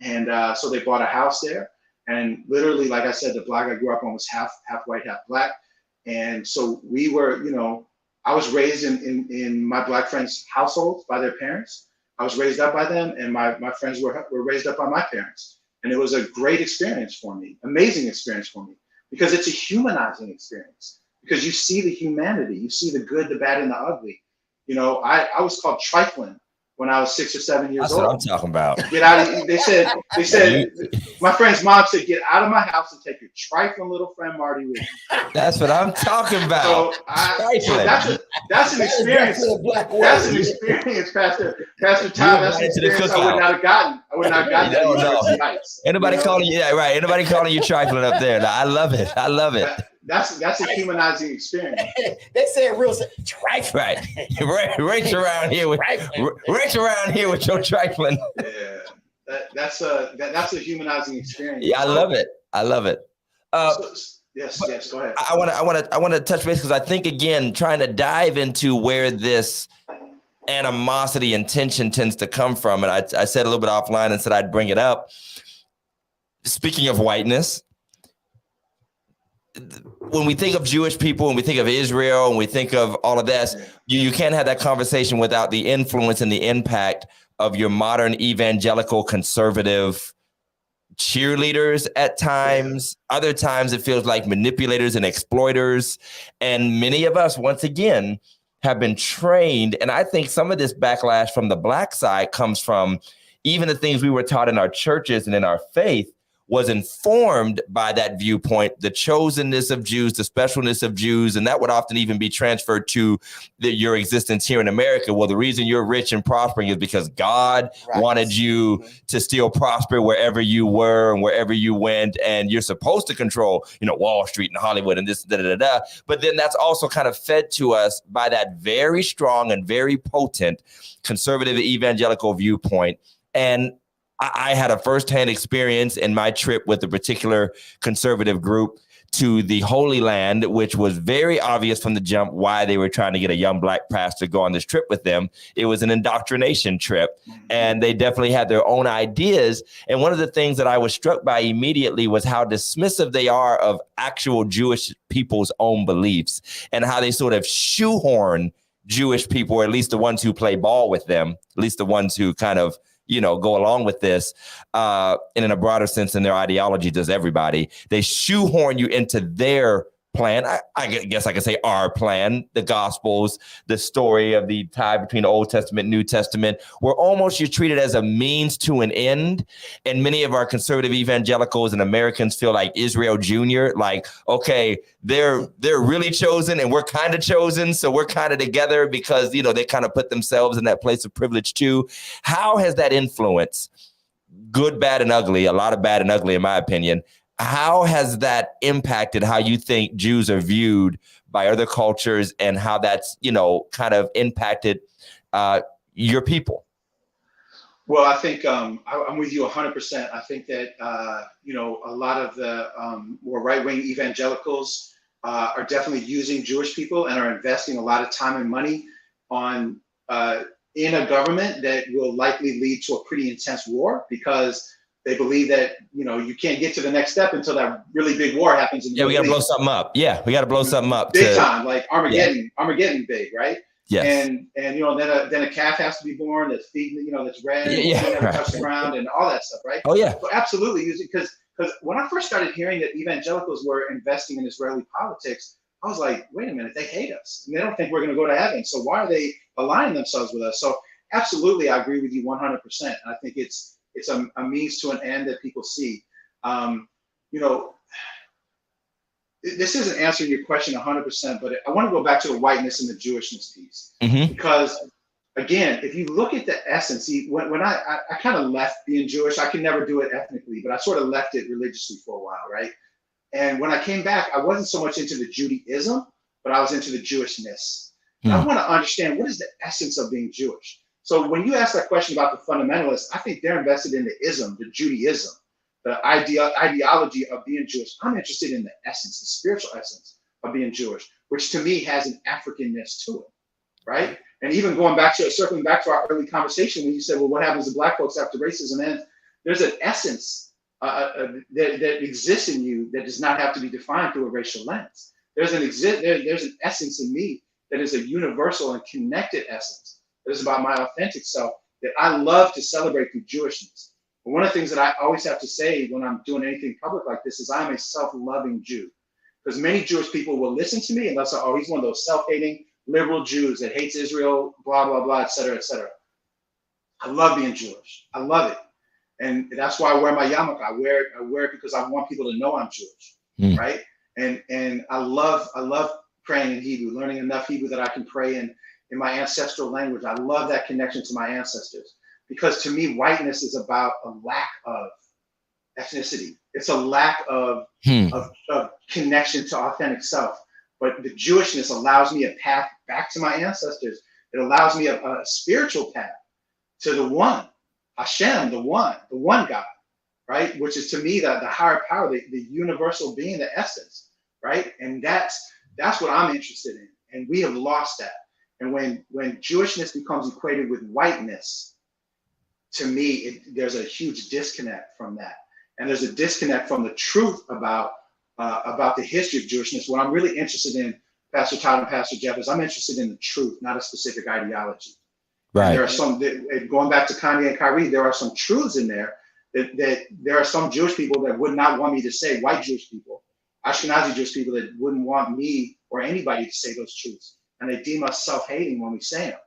and so they bought a house there. And literally, like I said, the block I grew up on was half white, half black. And so we were, I was raised in my black friends' households by their parents. I was raised up by them, and my friends were raised up by my parents. And it was a great experience for me, amazing experience for me, because it's a humanizing experience, because you see the humanity, you see the good, the bad, and the ugly. I was called trifling when I was 6 or 7 years old. That's what I'm talking about. Get out of, they said, my friend's mom said, get out of my house and take your trifling little friend Marty with you. That's what I'm talking about. So that's an experience. That's an experience, Pastor Todd. That's an experience I would not have gotten. I would not have gotten that. Anybody calling you, yeah, right. Anybody calling you trifling up there. I love it. that's a humanizing experience. They say it real trifling. Right. Reach around here with your trifling. Yeah, that's a humanizing experience. Yeah, I love it. Yes, go ahead. I want to touch base because I think, again, trying to dive into where this animosity and tension tends to come from, and I said a little bit offline and said I'd bring it up. Speaking of whiteness, when we think of Jewish people, when we think of Israel, and we think of all of this, you can't have that conversation without the influence and the impact of your modern evangelical conservative cheerleaders at times. Other times it feels like manipulators and exploiters. And many of us, once again, have been trained. And I think some of this backlash from the Black side comes from even the things we were taught in our churches and in our faith was informed by that viewpoint, the chosenness of Jews, the specialness of Jews, and that would often even be transferred to your existence here in America. Well, the reason you're rich and prospering is because God wanted you to still prosper wherever you were and wherever you went, and you're supposed to control, Wall Street and Hollywood and this, da. But then that's also kind of fed to us by that very strong and very potent conservative evangelical viewpoint. And I had a firsthand experience in my trip with a particular conservative group to the Holy Land, which was very obvious from the jump why they were trying to get a young Black pastor to go on this trip with them. It was an indoctrination trip, and they definitely had their own ideas. And one of the things that I was struck by immediately was how dismissive they are of actual Jewish people's own beliefs and how they sort of shoehorn Jewish people, or at least the ones who play ball with them, at least the ones who kind of go along with this and in a broader sense than their ideology does everybody. They shoehorn you into their plan. I guess I could say our plan, the Gospels, the story of the tie between the Old Testament and New Testament, where almost you're treated as a means to an end. And many of our conservative evangelicals and Americans feel like Israel Jr., like, okay, they're really chosen and we're kind of chosen. So we're kind of together because, they kind of put themselves in that place of privilege too. How has that influenced, good, bad, and ugly, a lot of bad and ugly, in my opinion, how has that impacted how you think Jews are viewed by other cultures and how that's, kind of impacted your people? Well, I think I'm with you 100%. I think that, a lot of the more right-wing evangelicals are definitely using Jewish people and are investing a lot of time and money on in a government that will likely lead to a pretty intense war, because they believe that, you can't get to the next step until that really big war happens. We got to blow something up. Yeah, we got to blow something up. Big time, like Armageddon, Armageddon big, right? Yes. And then a calf has to be born that's feeding, that's red, never touch the ground and all that stuff, right? Oh, yeah. So absolutely use it, because when I first started hearing that evangelicals were investing in Israeli politics, I was like, wait a minute, they hate us. And they don't think we're going to go to heaven. So why are they aligning themselves with us? So absolutely, I agree with you 100%. I think it's a means to an end that people see. This isn't answering your question 100%, but I want to go back to the whiteness and the Jewishness piece. Because, again, if you look at the essence, when I kind of left being Jewish, I could never do it ethnically, but I sort of left it religiously for a while, right? And when I came back, I wasn't so much into the Judaism, but I was into the Jewishness. And I want to understand, what is the essence of being Jewish? So when you ask that question about the fundamentalists, I think they're invested in the ism, the Judaism, the ideology of being Jewish. I'm interested in the essence, the spiritual essence of being Jewish, which to me has an Africanness to it, right? And even circling back to our early conversation when you said, well, what happens to Black folks after racism ends? There's an essence that exists in you that does not have to be defined through a racial lens. There's an essence in me that is a universal and connected essence. It is about my authentic self that I love to celebrate through Jewishness. But one of the things that I always have to say when I'm doing anything public like this is I'm a self-loving Jew. Because many Jewish people will listen to me and they'll say, oh, he's one of those self-hating liberal Jews that hates Israel, blah, blah, blah, et cetera, et cetera. I love being Jewish. I love it. And that's why I wear my yarmulke. I wear it because I want people to know I'm Jewish, right? And I love praying in Hebrew, learning enough Hebrew that I can pray in my ancestral language. I love that connection to my ancestors, because to me, whiteness is about a lack of ethnicity. It's a lack of connection to authentic self. But the Jewishness allows me a path back to my ancestors. It allows me a spiritual path to the one, Hashem, the one God, right? Which is to me the higher power, the universal being, the essence, right? And that's what I'm interested in. And we have lost that. And when Jewishness becomes equated with whiteness, to me, there's a huge disconnect from that. And there's a disconnect from the truth about the history of Jewishness. What I'm really interested in, Pastor Todd and Pastor Jeff, is I'm interested in the truth, not a specific ideology. Right. And there are some, going back to Kanye and Kyrie, there are some truths in there that there are some Jewish people that would not want me to say, white Jewish people, Ashkenazi Jewish people that wouldn't want me or anybody to say those truths. And they deem us self-hating when we say them.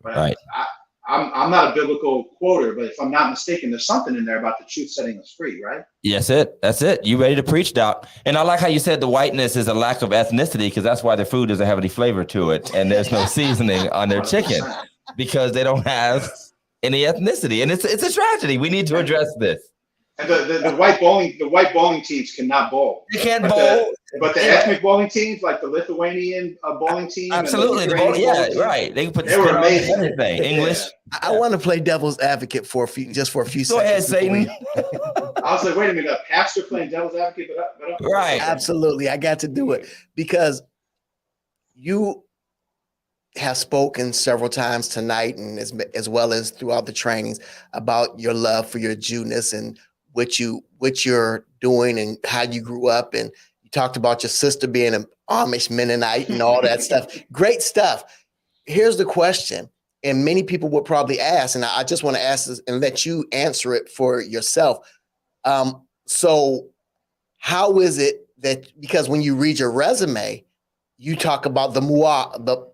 But right. I'm not a biblical quoter, but if I'm not mistaken, there's something in there about the truth setting us free, right? Yes, that's it. You ready to preach, Doc? And I like how you said the whiteness is a lack of ethnicity, because that's why their food doesn't have any flavor to it, and there's no seasoning on their chicken because they don't have any ethnicity, and it's a tragedy. We need to address this. And the white bowling teams cannot bowl. They can't bowl. But the ethnic bowling teams, like the Lithuanian bowling team, absolutely, right. They can put. They were amazing. Everything English. Yeah. I want to play devil's advocate for a few seconds. Go ahead, Satan. I was like, wait a minute, a pastor playing devil's advocate, but right, absolutely, I got to do it because you have spoken several times tonight, and as well as throughout the trainings, about your love for your Jewness and what you're doing and how you grew up, and you talked about your sister being an Amish Mennonite and all that stuff. Great stuff. Here's the question, and many people would probably ask, and I just want to ask this and let you answer it for yourself. So how is it that, because when you read your resume, you talk about the Muafa,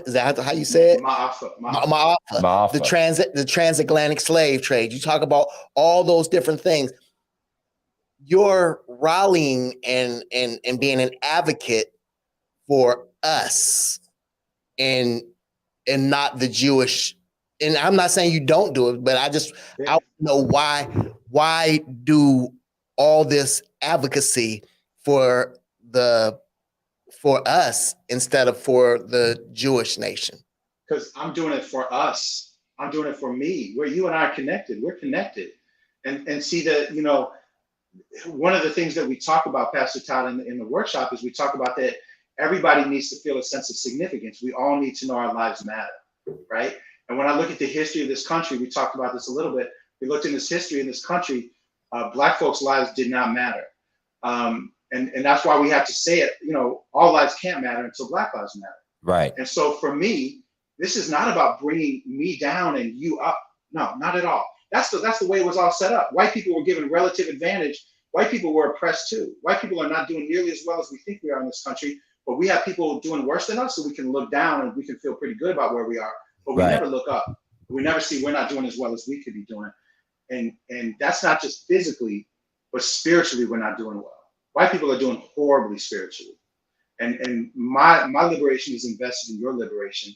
is that how you say it? Ma'afa. The transatlantic slave trade. You talk about all those different things. You're rallying and being an advocate for us and not the Jewish. And I'm not saying you don't do it, but I want to know why do all this advocacy for us instead of for the Jewish nation? Because I'm doing it for us. I'm doing it for me. Where you and I are connected. We're connected. And see that, one of the things that we talk about, Pastor Todd, in the workshop is we talk about that everybody needs to feel a sense of significance. We all need to know our lives matter, right? And when I look at the history of this country, we talked about this a little bit. We looked in this history in this country, Black folks' lives did not matter. And that's why we have to say it, all lives can't matter until Black lives matter. Right. And so for me, this is not about bringing me down and you up. No, not at all. That's the way it was all set up. White people were given relative advantage. White people were oppressed too. White people are not doing nearly as well as we think we are in this country, but we have people doing worse than us, so we can look down and we can feel pretty good about where we are, but we never look up. We never see we're not doing as well as we could be doing. And that's not just physically, but spiritually we're not doing well. White people are doing horribly spiritually. And my liberation is invested in your liberation.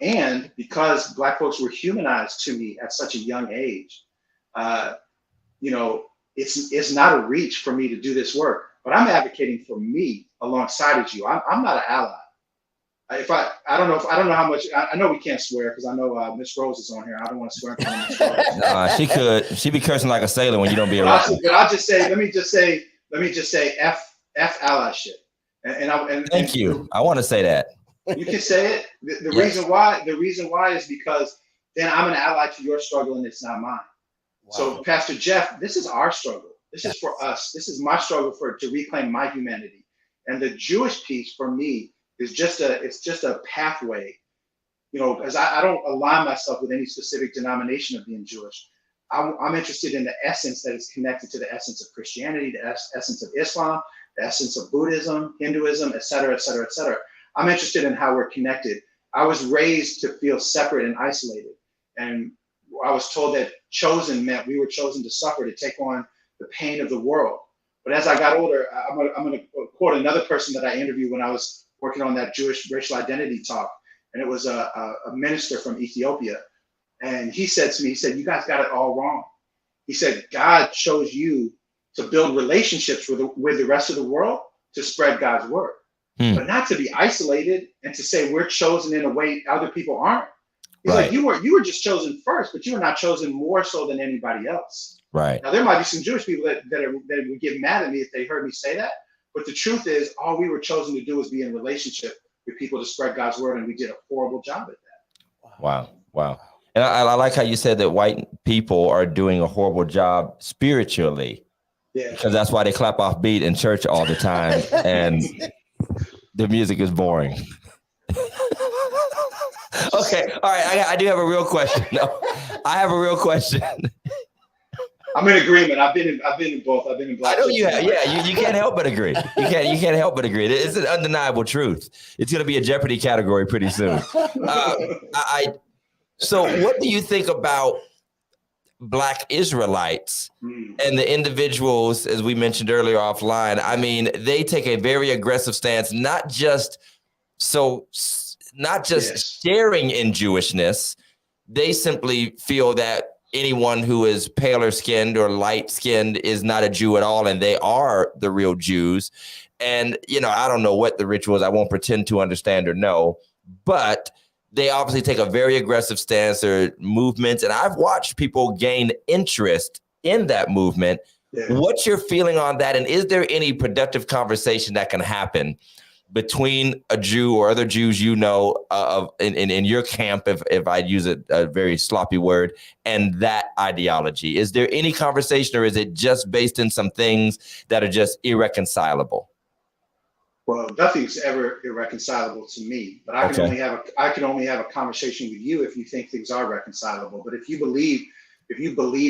And because Black folks were humanized to me at such a young age, it's not a reach for me to do this work, but I'm advocating for me alongside of you. I'm not an ally. I don't know how much, I know we can't swear because I know Miss Rose is on here. I don't want to swear in front of Miss Rose. Nah, she could. She'd be cursing like a sailor when you don't be around. But I'll just say, let me just say F allyship. And thank you. I want to say that. You can say it. The reason why is because then I'm an ally to your struggle and it's not mine. Wow. So Pastor Jeff, this is our struggle. This is for us. This is my struggle to reclaim my humanity. And the Jewish piece for me is just a pathway, because I don't align myself with any specific denomination of being Jewish. I'm interested in the essence that is connected to the essence of Christianity, the essence of Islam, the essence of Buddhism, Hinduism, et cetera, et cetera, et cetera. I'm interested in how we're connected. I was raised to feel separate and isolated. And I was told that chosen meant we were chosen to suffer, to take on the pain of the world. But as I got older, I'm going to quote another person that I interviewed when I was working on that Jewish racial identity talk. And it was a minister from Ethiopia. And he said to me, you guys got it all wrong. He said, God chose you to build relationships with the rest of the world to spread God's word, but not to be isolated and to say we're chosen in a way other people aren't. He's like, you were just chosen first, but you were not chosen more so than anybody else. Right. Now, there might be some Jewish people that would get mad at me if they heard me say that. But the truth is, all we were chosen to do was be in relationship with people to spread God's word. And we did a horrible job at that. Wow. Wow. And I like how you said that white people are doing a horrible job spiritually. Yeah. Because that's why they clap off beat in church all the time. And the music is boring. Okay. All right. I do have a real question. No, I have a real question. I'm in agreement. I've been in both. I've been in black. I know you have. Yeah, you can't help but agree. You can't help but agree. It's an undeniable truth. It's going to be a Jeopardy category pretty soon. So what do you think about Black Israelites and the individuals, as we mentioned earlier offline? I mean, they take a very aggressive stance, not just sharing in Jewishness. They simply feel that anyone who is paler skinned or light skinned is not a Jew at all, and they are the real Jews. And, I don't know what the ritual is. I won't pretend to understand or know, but they obviously take a very aggressive stance or movements. And I've watched people gain interest in that movement. Yeah. What's your feeling on that? And is there any productive conversation that can happen between a Jew or other Jews in your camp, if I use a very sloppy word, and that ideology? Is there any conversation, or is it just based in some things that are just irreconcilable? Well, nothing's ever irreconcilable to me, but I can only have a conversation with you if you think things are reconcilable. But if you believe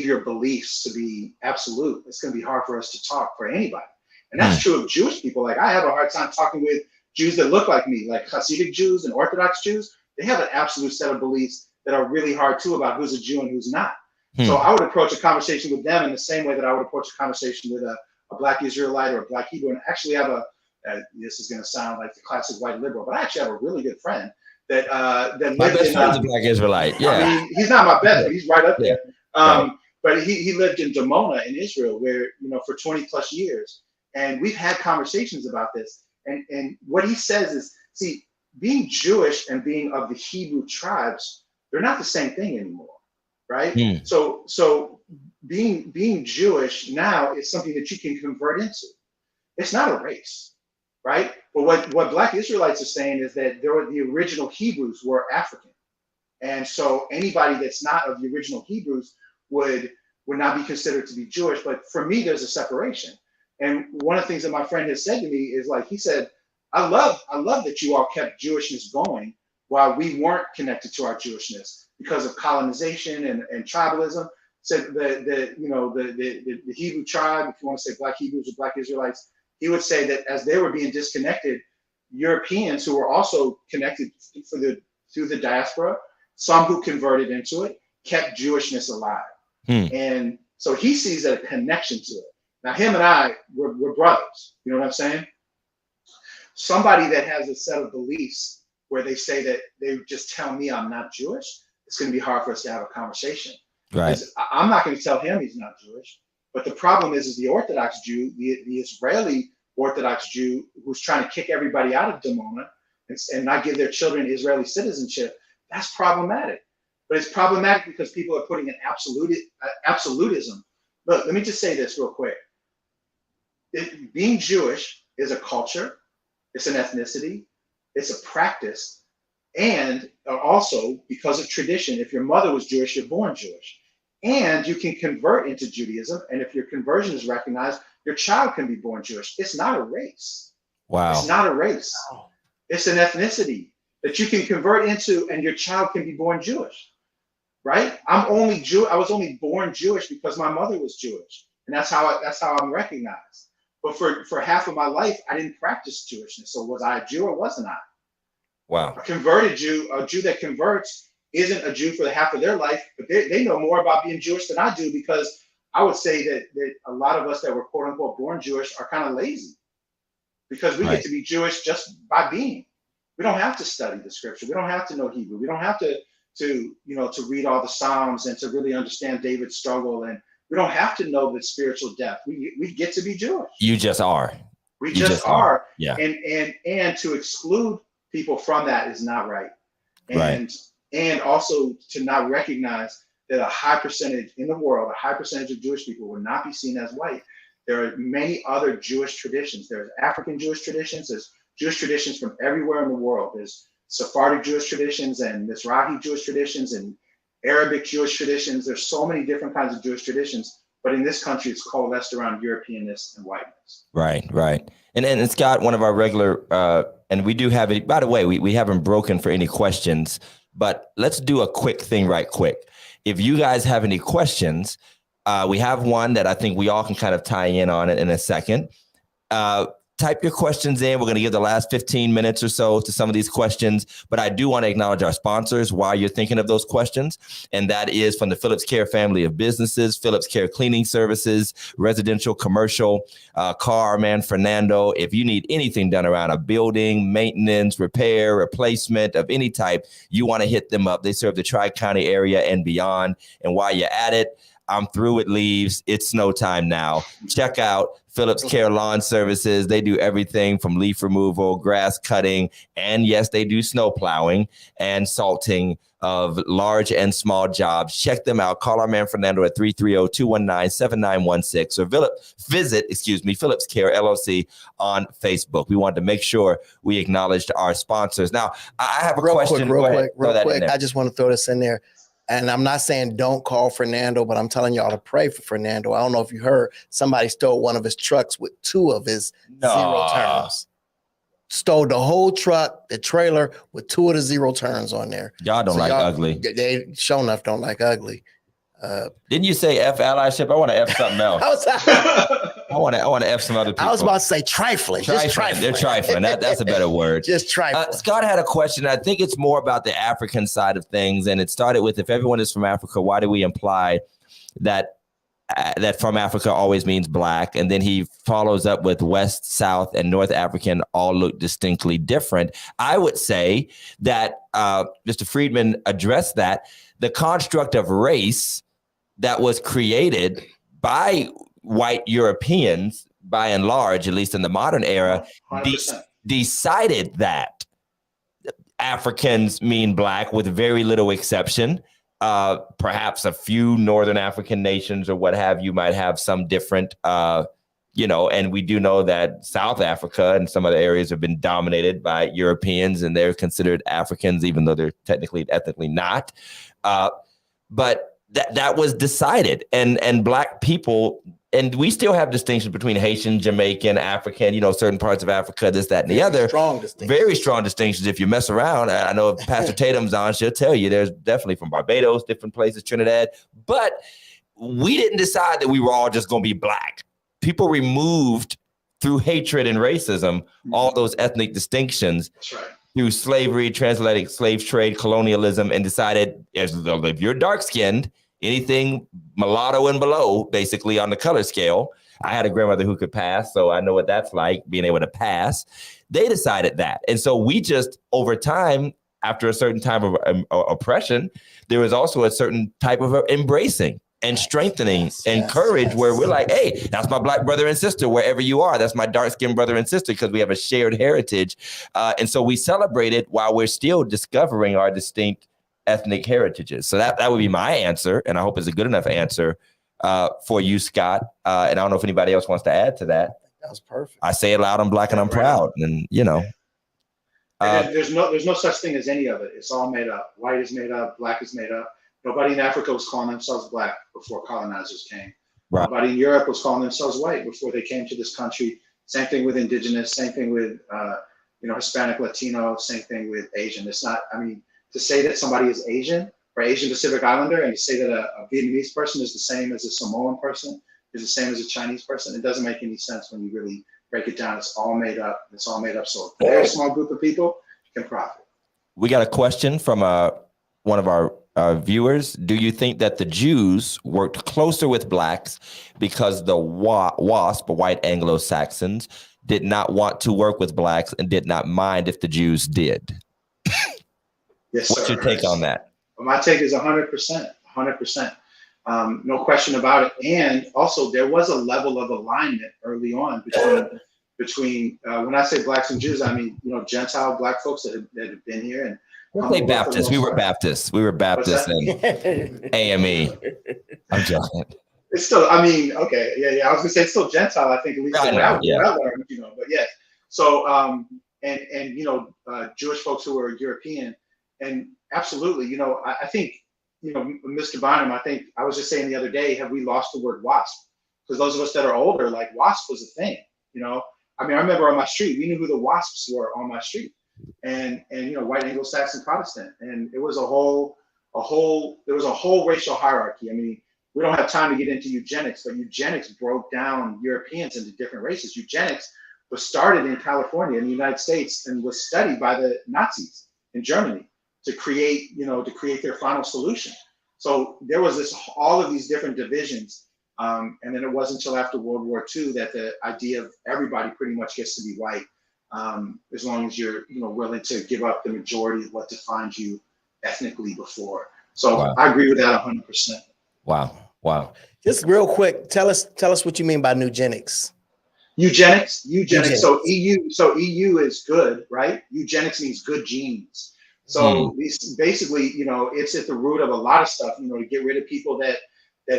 your beliefs to be absolute, it's going to be hard for us to talk for anybody. And that's true of Jewish people. Like, I have a hard time talking with Jews that look like me, like Hasidic Jews and Orthodox Jews. They have an absolute set of beliefs that are really hard too about who's a Jew and who's not. So I would approach a conversation with them in the same way that I would approach a conversation with a Black Israelite or a Black Hebrew. And actually have this is going to sound like the classic white liberal, but I actually have a really good friend that my best friend's a Black Israelite. Yeah, I mean, he's not my best, but he's right up there. But he lived in Dimona in Israel, where for 20 plus years. And we've had conversations about this. And what he says is, see, being Jewish and being of the Hebrew tribes, they're not the same thing anymore, right? So being Jewish now is something that you can convert into. It's not a race, right? But what Black Israelites are saying is that the original Hebrews were African. And so anybody that's not of the original Hebrews would not be considered to be Jewish. But for me, there's a separation. And one of the things that my friend has said to me is, like, he said, I love that you all kept Jewishness going while we weren't connected to our Jewishness because of colonization and tribalism. Said the Hebrew tribe, if you want to say Black Hebrews or Black Israelites, he would say that as they were being disconnected, Europeans who were also connected through the diaspora, some who converted into it, kept Jewishness alive. And so he sees a connection to it. Now, him and I, we're brothers. You know what I'm saying? Somebody that has a set of beliefs where they say that they just tell me I'm not Jewish, it's going to be hard for us to have a conversation. Right. I'm not going to tell him he's not Jewish. But the problem is the Orthodox Jew, the Israeli Orthodox Jew, who's trying to kick everybody out of Dimona and not give their children Israeli citizenship, that's problematic. But it's problematic because people are putting an absolutism. Look, let me just say this real quick. Being Jewish is a culture, it's an ethnicity, it's a practice, and also because of tradition. If your mother was Jewish, you're born Jewish. And you can convert into Judaism, and if your conversion is recognized, your child can be born Jewish. It's not a race. Wow. It's not a race. It's an ethnicity that you can convert into, and your child can be born Jewish. Right? I was only born Jewish because my mother was Jewish, and that's how I'm recognized. But for half of my life, I didn't practice Jewishness. So was I a Jew or wasn't I? Wow. A converted Jew, a Jew that converts, isn't a Jew for the half of their life, but they know more about being Jewish than I do, because I would say that a lot of us that were quote unquote born Jewish are kind of lazy, because we get to be Jewish just by being. We don't have to study the scripture. We don't have to know Hebrew. We don't have to read all the Psalms and to really understand David's struggle. And We don't have to know the spiritual depth. We get to be Jewish. You just are. We just are. Yeah. And to exclude people from that is not right. And also to not recognize that a high percentage in the world, a high percentage of Jewish people will not be seen as white. There are many other Jewish traditions. There's African Jewish traditions. There's Jewish traditions from everywhere in the world. There's Sephardic Jewish traditions and Mizrahi Jewish traditions and Arabic Jewish traditions. There's so many different kinds of Jewish traditions, but in this country, it's coalesced around Europeanness and whiteness. Right. And Scott, one of our regular, and we do have it, by the way, we haven't broken for any questions, but let's do a quick thing right quick. If you guys have any questions, we have one that I think we all can kind of tie in on it in a second. Type your questions in. We're going to give the last 15 minutes or so to some of these questions, but I do want to acknowledge our sponsors while you're thinking of those questions. And that is from the Phillips Care family of businesses, Phillips Care Cleaning Services, residential, commercial, Martin Fernando. If you need anything done around a building, maintenance, repair, replacement of any type, you want to hit them up. They serve the Tri-County area and beyond. And while you're at it, I'm through with leaves. It's snow time now. Check out Phillips Care Lawn Services. They do everything from leaf removal, grass cutting, and yes, they do snow plowing and salting of large and small jobs. Check them out. Call our man Fernando at 330-219-7916 or visit Phillips Care LLC on Facebook. We wanted to make sure we acknowledged our sponsors. Now, I have a question. Real quick. I just want to throw this in there. And I'm not saying don't call Fernando, but I'm telling y'all to pray for Fernando. I don't know if you heard, somebody stole one of his trucks with 2 of his zero turns. Stole the whole truck, the trailer with 2 of the zero turns on there. Y'all don't like ugly. They sure enough don't like ugly. Didn't you say F allyship? I want to F something else. I want to F some other people. I was about to say trifling. Just trifling. They're trifling. That's a better word. Just trifling. Scott had a question. I think it's more about the African side of things. And it started with, if everyone is from Africa, why do we imply that from Africa always means black? And then he follows up with West, South, and North African all look distinctly different. I would say that Mr. Friedman addressed that. The construct of race that was created by white Europeans, by and large, at least in the modern era, decided that Africans mean black with very little exception. Perhaps a few Northern African nations or what have you might have some different, and we do know that South Africa and some other areas have been dominated by Europeans and they're considered Africans, even though they're technically ethnically not. But that was decided, and black people, and we still have distinctions between Haitian, Jamaican, African, certain parts of Africa, this, that, and the other. Very strong distinctions. If you mess around, I know if Pastor Tatum's on, she'll tell you there's definitely from Barbados, different places, Trinidad. But we didn't decide that we were all just going to be black. People removed through hatred and racism all those ethnic distinctions. That's right. Through slavery, transatlantic slave trade, colonialism, and decided if you're dark-skinned, anything mulatto and below, basically on the color scale. I had a grandmother who could pass, so I know what that's like, being able to pass. They decided that. And so we just, over time, after a certain time of oppression, there was also a certain type of embracing and strengthening and courage where we're like, hey, that's my black brother and sister, wherever you are. That's my dark-skinned brother and sister, because we have a shared heritage. And so we celebrate it while we're still discovering our distinct ethnic heritages. So that would be my answer, and I hope it's a good enough answer for you, Scott. And I don't know if anybody else wants to add to that. That was perfect. I say it loud, I'm black and I'm proud. And, there's no such thing as any of it. It's all made up. White is made up. Black is made up. Nobody in Africa was calling themselves black before colonizers came. Right. Nobody in Europe was calling themselves white before they came to this country. Same thing with indigenous, same thing with, Hispanic, Latino, same thing with Asian. It's not, to say that somebody is Asian or Asian Pacific Islander and to say that a Vietnamese person is the same as a Samoan person, is the same as a Chinese person, it doesn't make any sense when you really break it down. It's all made up. So a very small group of people can profit. We got a question from one of our viewers. Do you think that the Jews worked closer with blacks because the WASP, white Anglo-Saxons, did not want to work with blacks and did not mind if the Jews did? Yes, What's your take on that? Well, my take is 100%. No question about it. And also there was a level of alignment early on between when I say blacks and Jews, I mean, Gentile black folks that have been here. And we'll say Baptists. We were Baptists. We were Baptists and AME. I'm joking. It's still, I mean, okay, yeah. I was gonna say it's still Gentile. I think at least what I learned, but yes. So, Jewish folks who are European, and absolutely, I think, Mr. Bynum, I think I was just saying the other day, have we lost the word WASP? Because those of us that are older, like WASP was a thing, I mean, I remember on my street, we knew who the WASPs were on my street, and white Anglo-Saxon Protestant, and it was there was a whole racial hierarchy. I mean, we don't have time to get into eugenics, but eugenics broke down Europeans into different races. Eugenics was started in California in the United States and was studied by the Nazis in Germany to create their final solution. So there was all of these different divisions. And then it wasn't until after World War II that the idea of everybody pretty much gets to be white, as long as you're willing to give up the majority of what defined you ethnically before. So wow. I agree with that 100%. Wow. Just real quick, tell us what you mean by eugenics. Eugenics. So EU is good, right? Eugenics means good genes. So these basically, it's at the root of a lot of stuff, to get rid of people that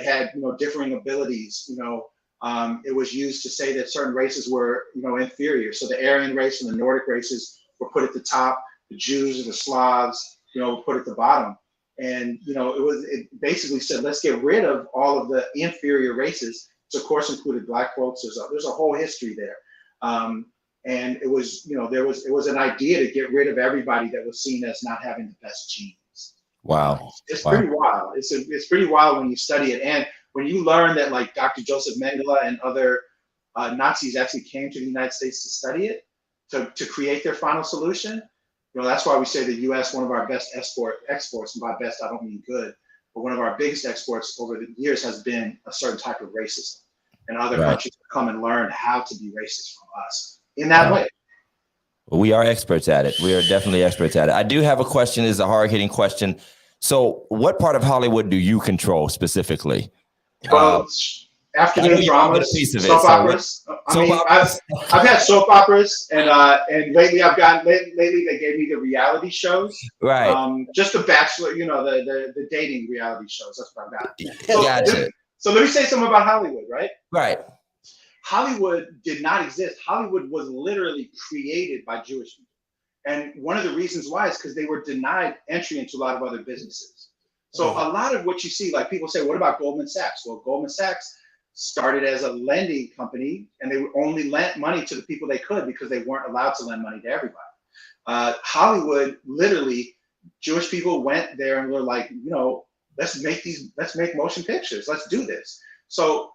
had, differing abilities. It was used to say that certain races were, inferior. So the Aryan race and the Nordic races were put at the top. The Jews and the Slavs, were put at the bottom. And, it basically said, let's get rid of all of the inferior races. So of course included black folks. There's a whole history there. And it was, it was an idea to get rid of everybody that was seen as not having the best genes. Wow. It's pretty wild. It's pretty wild when you study it. And when you learn that like Dr. Joseph Mengele and other Nazis actually came to the United States to study it, to create their final solution, that's why we say the U.S., one of our best exports, and by best, I don't mean good, but one of our biggest exports over the years has been a certain type of racism. And other countries come and learn how to be racist from us in that way. Well, we are experts at it. We are definitely experts at it. I do have a question. It's a hard-hitting question. So what part of Hollywood do you control specifically? Well, afternoon dramas, soap operas. I've had soap operas, and lately they gave me the reality shows. Right. Just the Bachelor, the dating reality shows. That's what I've got. Gotcha. So let me say something about Hollywood, right? Right. Hollywood did not exist. Hollywood was literally created by Jewish people. And one of the reasons why is because they were denied entry into a lot of other businesses. So a lot of what you see, like people say, what about Goldman Sachs? Well, Goldman Sachs started as a lending company, and they only lent money to the people they could because they weren't allowed to lend money to everybody. Hollywood, literally, Jewish people went there and were like, let's make motion pictures. Let's do this. So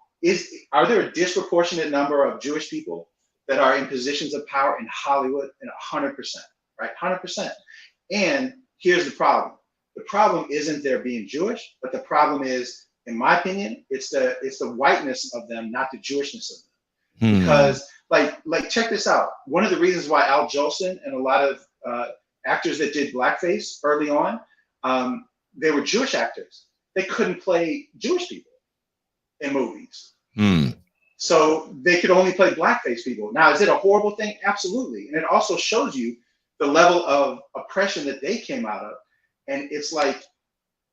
are there a disproportionate number of Jewish people that are in positions of power in Hollywood? And 100%, right? 100%. And here's the problem. The problem isn't their being Jewish, but the problem is, in my opinion, it's the whiteness of them, not the Jewishness of them. Because like check this out. One of the reasons why Al Jolson and a lot of actors that did blackface early on, they were Jewish actors. They couldn't play Jewish people in movies. So they could only play blackface people. Now, is it a horrible thing? Absolutely. And it also shows you the level of oppression that they came out of. And it's like,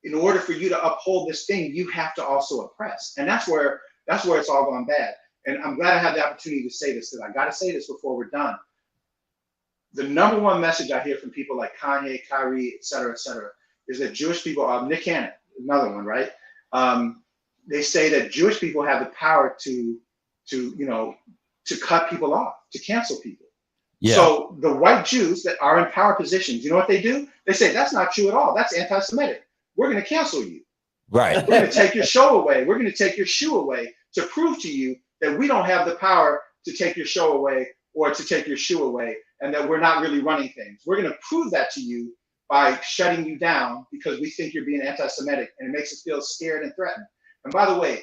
in order for you to uphold this thing, you have to also oppress. And that's where it's all gone bad. And I'm glad I had the opportunity to say this, because I got to say this before we're done. The number one message I hear from people like Kanye, Kyrie, et cetera, is that Jewish people, Nick Cannon, another one, right? They say that Jewish people have the power to cut people off, to cancel people. Yeah. So the white Jews that are in power positions, you know what they do? They say, that's not true at all. That's anti-Semitic. We're going to cancel you. Right. We're going to take your show away. We're going to take your shoe away to prove to you that we don't have the power to take your show away or to take your shoe away, and that we're not really running things. We're going to prove that to you by shutting you down because we think you're being anti-Semitic, and it makes us feel scared and threatened. And by the way,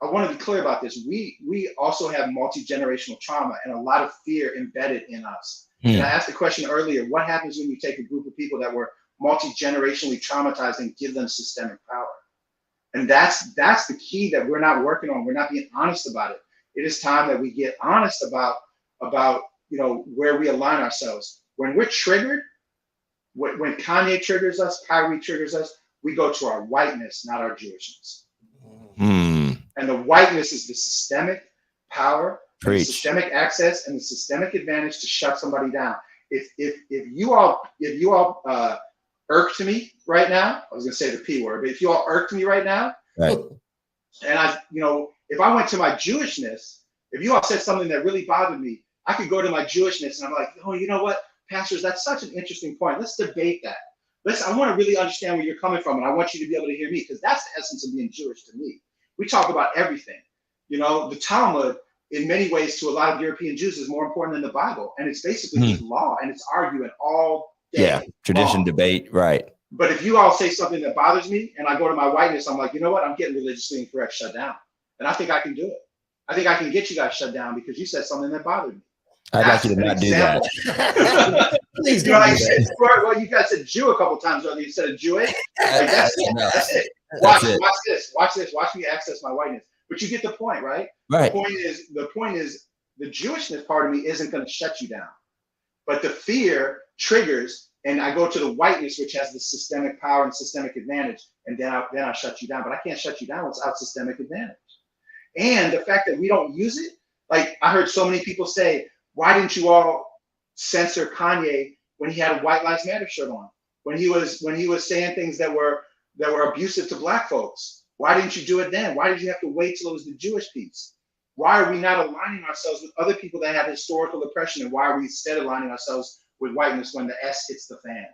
I want to be clear about this. We also have multi-generational trauma and a lot of fear embedded in us. And I asked the question earlier, what happens when you take a group of people that were multi-generationally traumatized and give them systemic power? And that's the key that we're not working on. We're not being honest about it. It is time that we get honest about where we align ourselves. When we're triggered, when Kanye triggers us, Kyrie triggers us, we go to our whiteness, not our Jewishness. And the whiteness is the systemic power, the systemic access, and the systemic advantage to shut somebody down. If you all irk to me right now, I was gonna say the P word, but if you all irk to me right now, right, and if I went to my Jewishness, if you all said something that really bothered me, I could go to my Jewishness and I'm like, oh, you know what, pastors, that's such an interesting point. Let's debate that. I want to really understand where you're coming from, and I want you to be able to hear me, because that's the essence of being Jewish to me. We talk about everything. The Talmud, in many ways, to a lot of European Jews, is more important than the Bible, and it's basically just law, and it's arguing all day. Yeah, tradition, debate, right. But if you all say something that bothers me, and I go to my whiteness, I'm like, you know what? I'm getting religiously incorrect shut down, and I think I can do it. I think I can get you guys shut down because you said something that bothered me. I'd like you to not do that. Please do that. Well, you guys said Jew a couple times earlier. You said a Jewish. That's it. Watch this. Watch me access my whiteness. But you get the point, right? Right. The point is the Jewishness part of me isn't going to shut you down. But the fear triggers, and I go to the whiteness, which has the systemic power and systemic advantage, and then I shut you down. But I can't shut you down without systemic advantage. And the fact that we don't use it, like I heard so many people say, why didn't you all censor Kanye when he had a White Lives Matter shirt on? When he was saying things that were abusive to Black folks? Why didn't you do it then? Why did you have to wait till it was the Jewish piece? Why are we not aligning ourselves with other people that have historical oppression? And why are we instead aligning ourselves with whiteness when the S hits the fan?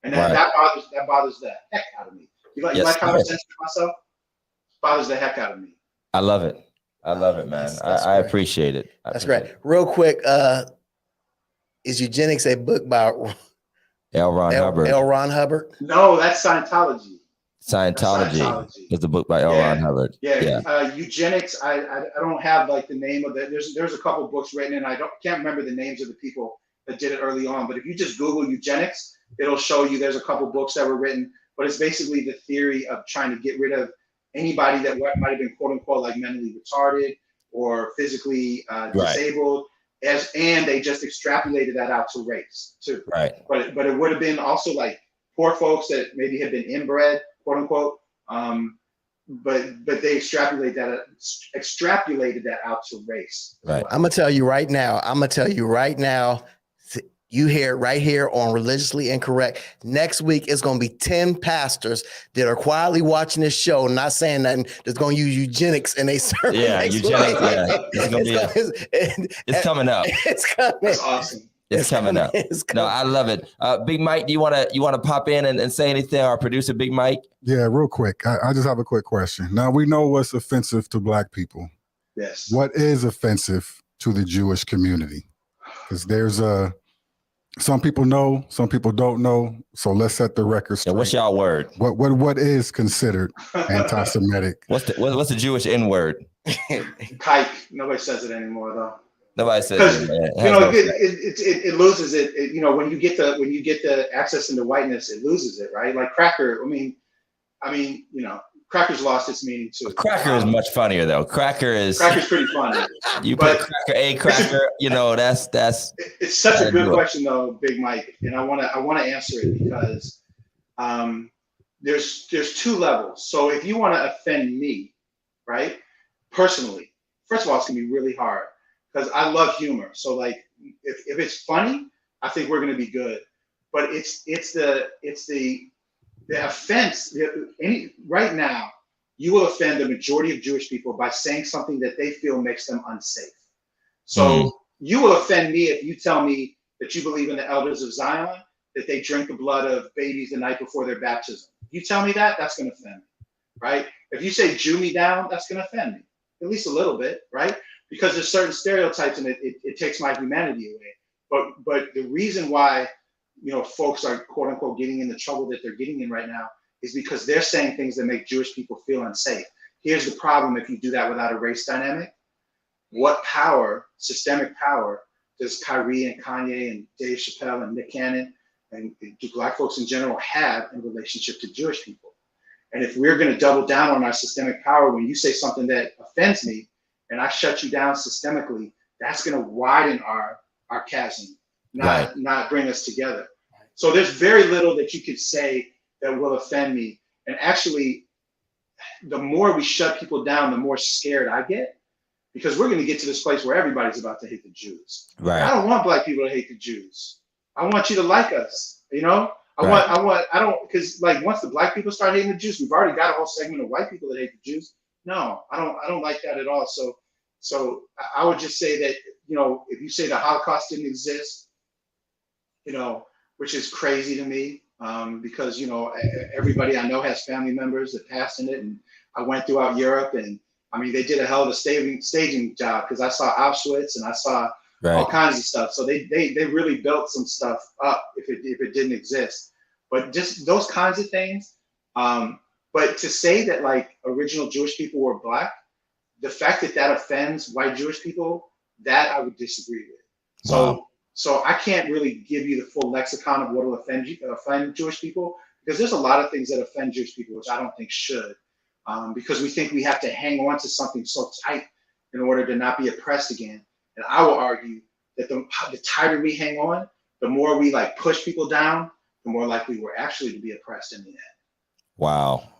And that bothers the heck out of me. You like how I censor myself? It bothers the heck out of me. I love it. I love it, man. I appreciate it. That's great. Real quick, is Eugenics a book by L. Ron Hubbard? L. Ron Hubbard? No, that's Scientology. Scientology is the book by L. Ron Hubbard. Yeah. Eugenics. I don't have like the name of it. There's a couple books written, and can't remember the names of the people that did it early on. But if you just Google eugenics, it'll show you there's a couple books that were written. But it's basically the theory of trying to get rid of anybody that might have been quote unquote like mentally retarded or physically disabled, and they just extrapolated that out to race too. Right. But it would have been also like poor folks that maybe had been inbred, quote unquote. But they extrapolated that out to race. Right. I'm gonna tell you right now. You hear it right here on Religiously Incorrect. Next week, it's going to be 10 pastors that are quietly watching this show, not saying nothing, that's going to use eugenics in a sermon. Yeah, eugenics. Yeah. It's coming up. It's coming. That's awesome. It's coming up. No, I love it. Big Mike, do you want to pop in and say anything? Our producer, Big Mike? Yeah, real quick. I just have a quick question. Now, we know what's offensive to Black people. Yes. What is offensive to the Jewish community? Because there's some people know, some people don't know. So let's set the record straight. Yeah, what's y'all word? What is considered anti-Semitic? What's the Jewish N word? Kike. Nobody says it anymore though. Nobody says it. It loses it. When you get the access into whiteness, it loses it, right? Like cracker. I mean, cracker's lost its meaning too. Cracker is much funnier though. Cracker's pretty funny. You put cracker, that's. It's such a good question though, Big Mike, and I want to answer it because there's two levels. So if you want to offend me, right, personally, first of all, it's gonna be really hard because I love humor. So like, if it's funny, I think we're gonna be good. But it's the offense. Right now, you will offend the majority of Jewish people by saying something that they feel makes them unsafe. So you will offend me if you tell me that you believe in the elders of Zion, that they drink the blood of babies the night before their baptism. You tell me that, that's going to offend me, right? If you say Jew me down, that's going to offend me, at least a little bit, right? Because there's certain stereotypes and it takes my humanity away. But the reason why folks are quote unquote getting in the trouble that they're getting in right now is because they're saying things that make Jewish people feel unsafe. Here's the problem if you do that without a race dynamic. What power, systemic power, does Kyrie and Kanye and Dave Chappelle and Nick Cannon and do Black folks in general have in relationship to Jewish people? And if we're going to double down on our systemic power, when you say something that offends me and I shut you down systemically, that's going to widen our chasm, not bring us together. So there's very little that you could say that will offend me. And actually, the more we shut people down, the more scared I get, because we're going to get to this place where everybody's about to hate the Jews. Right. I don't want black people to hate the Jews. I want you to like us, you know? Because like once the black people start hating the Jews, we've already got a whole segment of white people that hate the Jews. No, I don't like that at all. So I would just say that, you know, if you say the Holocaust didn't exist, you know, which is crazy to me, because, you know, everybody I know has family members that passed in it. And I went throughout Europe, and I mean, they did a hell of a staging job, because I saw Auschwitz and I saw all kinds of stuff. So they really built some stuff up if it didn't exist. But just those kinds of things. But to say that like original Jewish people were black, the fact that offends white Jewish people, that I would disagree with. So I can't really give you the full lexicon of what will offend Jewish people, because there's a lot of things that offend Jewish people, which I don't think should, because we think we have to hang on to something so tight in order to not be oppressed again. And I will argue that the tighter we hang on, the more we like push people down, the more likely we're actually to be oppressed in the end. Wow.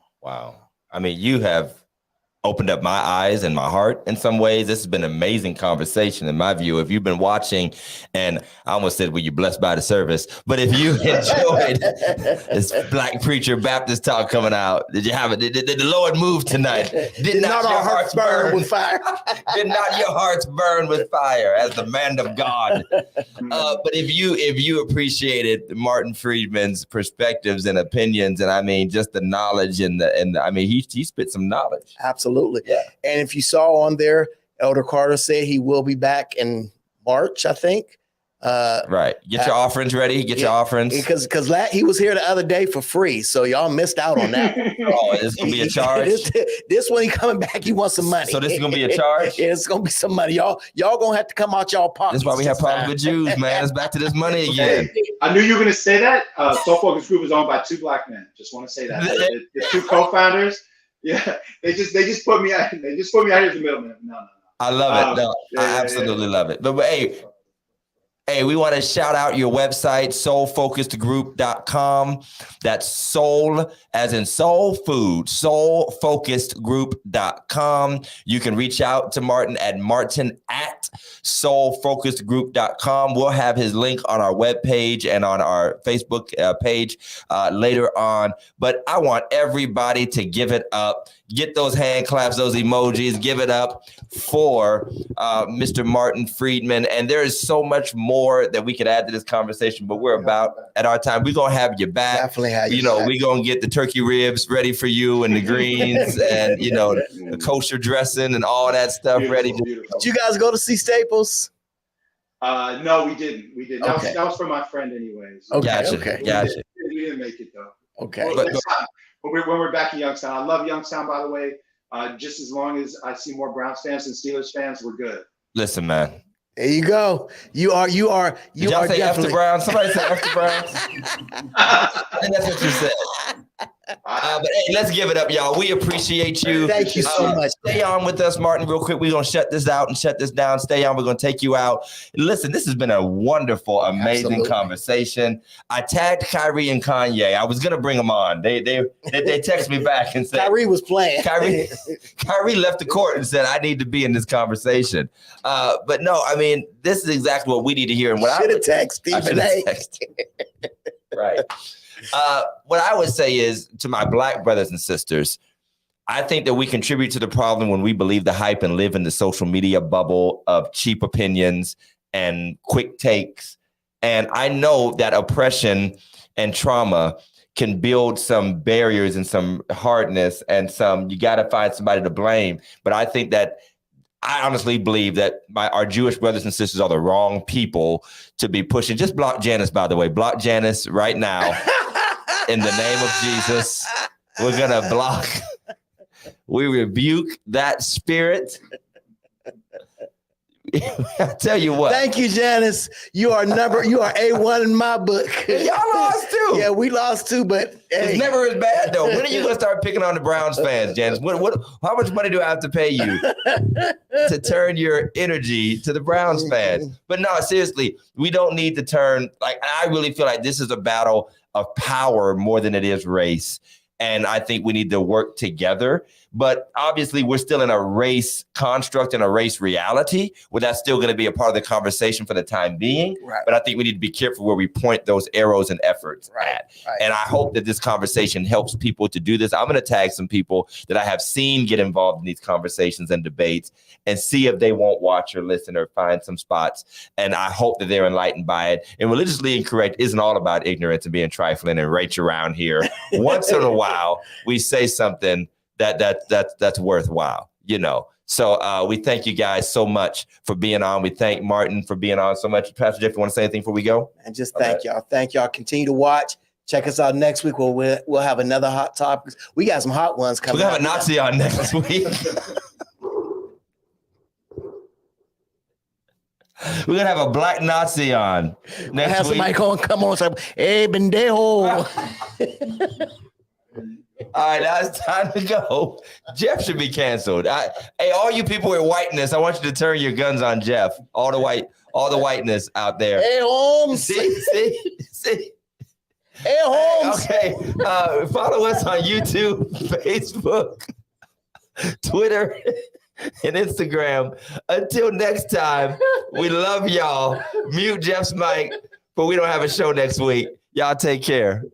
I mean, you have opened up my eyes and my heart in some ways. This has been an amazing conversation in my view. If you've been watching, and I almost said, were you blessed by the service? But if you enjoyed this Black Preacher Baptist talk coming out, did you have it? Did the Lord move tonight? Did not your hearts burn with fire? Did not your hearts burn with fire as the man of God? But if you appreciated Martin Friedman's perspectives and opinions, and I mean, just the knowledge and I mean, he spit some knowledge. Absolutely. Yeah. And if you saw on there, Elder Carter said he will be back in March, I think. Right. Get your offerings ready. Get your offerings. Because he was here the other day for free. So y'all missed out on that. Oh, it's going to be a charge? This one, he coming back, he wants some money. So this is going to be a charge? Yeah, it's going to be some money. Y'all going to have to come out y'all pockets. That's why we have problems with Jews, man. It's back to this money again. I knew you were going to say that. Soul Focus Group is owned by 2 black men. Just want to say that. The 2 co-founders. Yeah, they just put me out. They just put me out here as the middleman. No. I love it. No, I absolutely love it. But hey, we want to shout out your website, soulfocusedgroup.com. That's soul as in soul food, soulfocusedgroup.com. You can reach out to Martin at soulfocusedgroup.com. We'll have his link on our webpage and on our Facebook page later on. But I want everybody to give it up. Get those hand claps, those emojis, give it up for Mr. Martin Friedman. And there is so much more that we could add to this conversation, but we're about at our time. We're going to have you back. Definitely have you back. We're going to get the turkey ribs ready for you and the greens and, the kosher dressing and all that stuff ready. Did you guys go to see Staples? No, we didn't. Okay. That was for my friend anyways. Okay. Gotcha. We didn't make it though. Okay. Well, next time, when we're back in Youngstown. I love Youngstown, by the way. Just as long as I see more Browns fans and Steelers fans, we're good. Listen, man. There you go. You are. Did y'all say definitely... F the Browns? Somebody said F the Browns. I think that's what you said. But hey, let's give it up, y'all. We appreciate you. Thank you so much. Stay on with us, Martin, real quick. We're going to shut this out and shut this down. Stay on. We're going to take you out. Listen, this has been a wonderful, amazing conversation. I tagged Kyrie and Kanye. I was going to bring them on. They texted me back and said Kyrie was playing. Kyrie left the court and said, I need to be in this conversation. But no, I mean, this is exactly what we need to hear. And what I should have texted Stephen A. Right. What I would say is to my Black brothers and sisters, I think that we contribute to the problem when we believe the hype and live in the social media bubble of cheap opinions and quick takes. And I know that oppression and trauma can build some barriers and some hardness and you got to find somebody to blame. But I think that I honestly believe that our Jewish brothers and sisters are the wrong people to be pushing. Just block Janice, by the way. Block Janice right now. In the name of Jesus, we're going to block. We rebuke that spirit. I tell you what. Thank you, Janice. You are A1 in my book. Y'all lost too. Yeah, we lost too, but hey. It's never as bad though. When are you gonna start picking on the Browns fans, Janice? How much money do I have to pay you to turn your energy to the Browns fans? But no, seriously, we don't need to turn. Like, I really feel like this is a battle of power more than it is race. And I think we need to work together. But obviously, we're still in a race construct and a race reality where that's still going to be a part of the conversation for the time being. Right. But I think we need to be careful where we point those arrows and efforts at. Right. And I hope that this conversation helps people to do this. I'm going to tag some people that I have seen get involved in these conversations and debates and see if they won't watch or listen or find some spots. And I hope that they're enlightened by it. And religiously incorrect isn't all about ignorance and being trifling and rage around here. Once in a while, we say something that's worthwhile, you know. So we thank you guys so much for being on. We thank Martin for being on so much. Pastor Jeff, you want to say anything before we go? And just thank y'all. Thank y'all. Continue to watch. Check us out next week. We'll have another hot topic. We got some hot ones coming. We'll have a Nazi on next week. We're gonna have a black Nazi on next have week. Somebody come on and say, "Hey, Bendejo." All right, now it's time to go. Jeff should be canceled. Hey, all you people with whiteness, I want you to turn your guns on Jeff. All the whiteness out there. Hey, Holmes. See. Hey, Holmes. Okay. Follow us on YouTube, Facebook, Twitter, and Instagram. Until next time, we love y'all. Mute Jeff's mic, but we don't have a show next week. Y'all take care.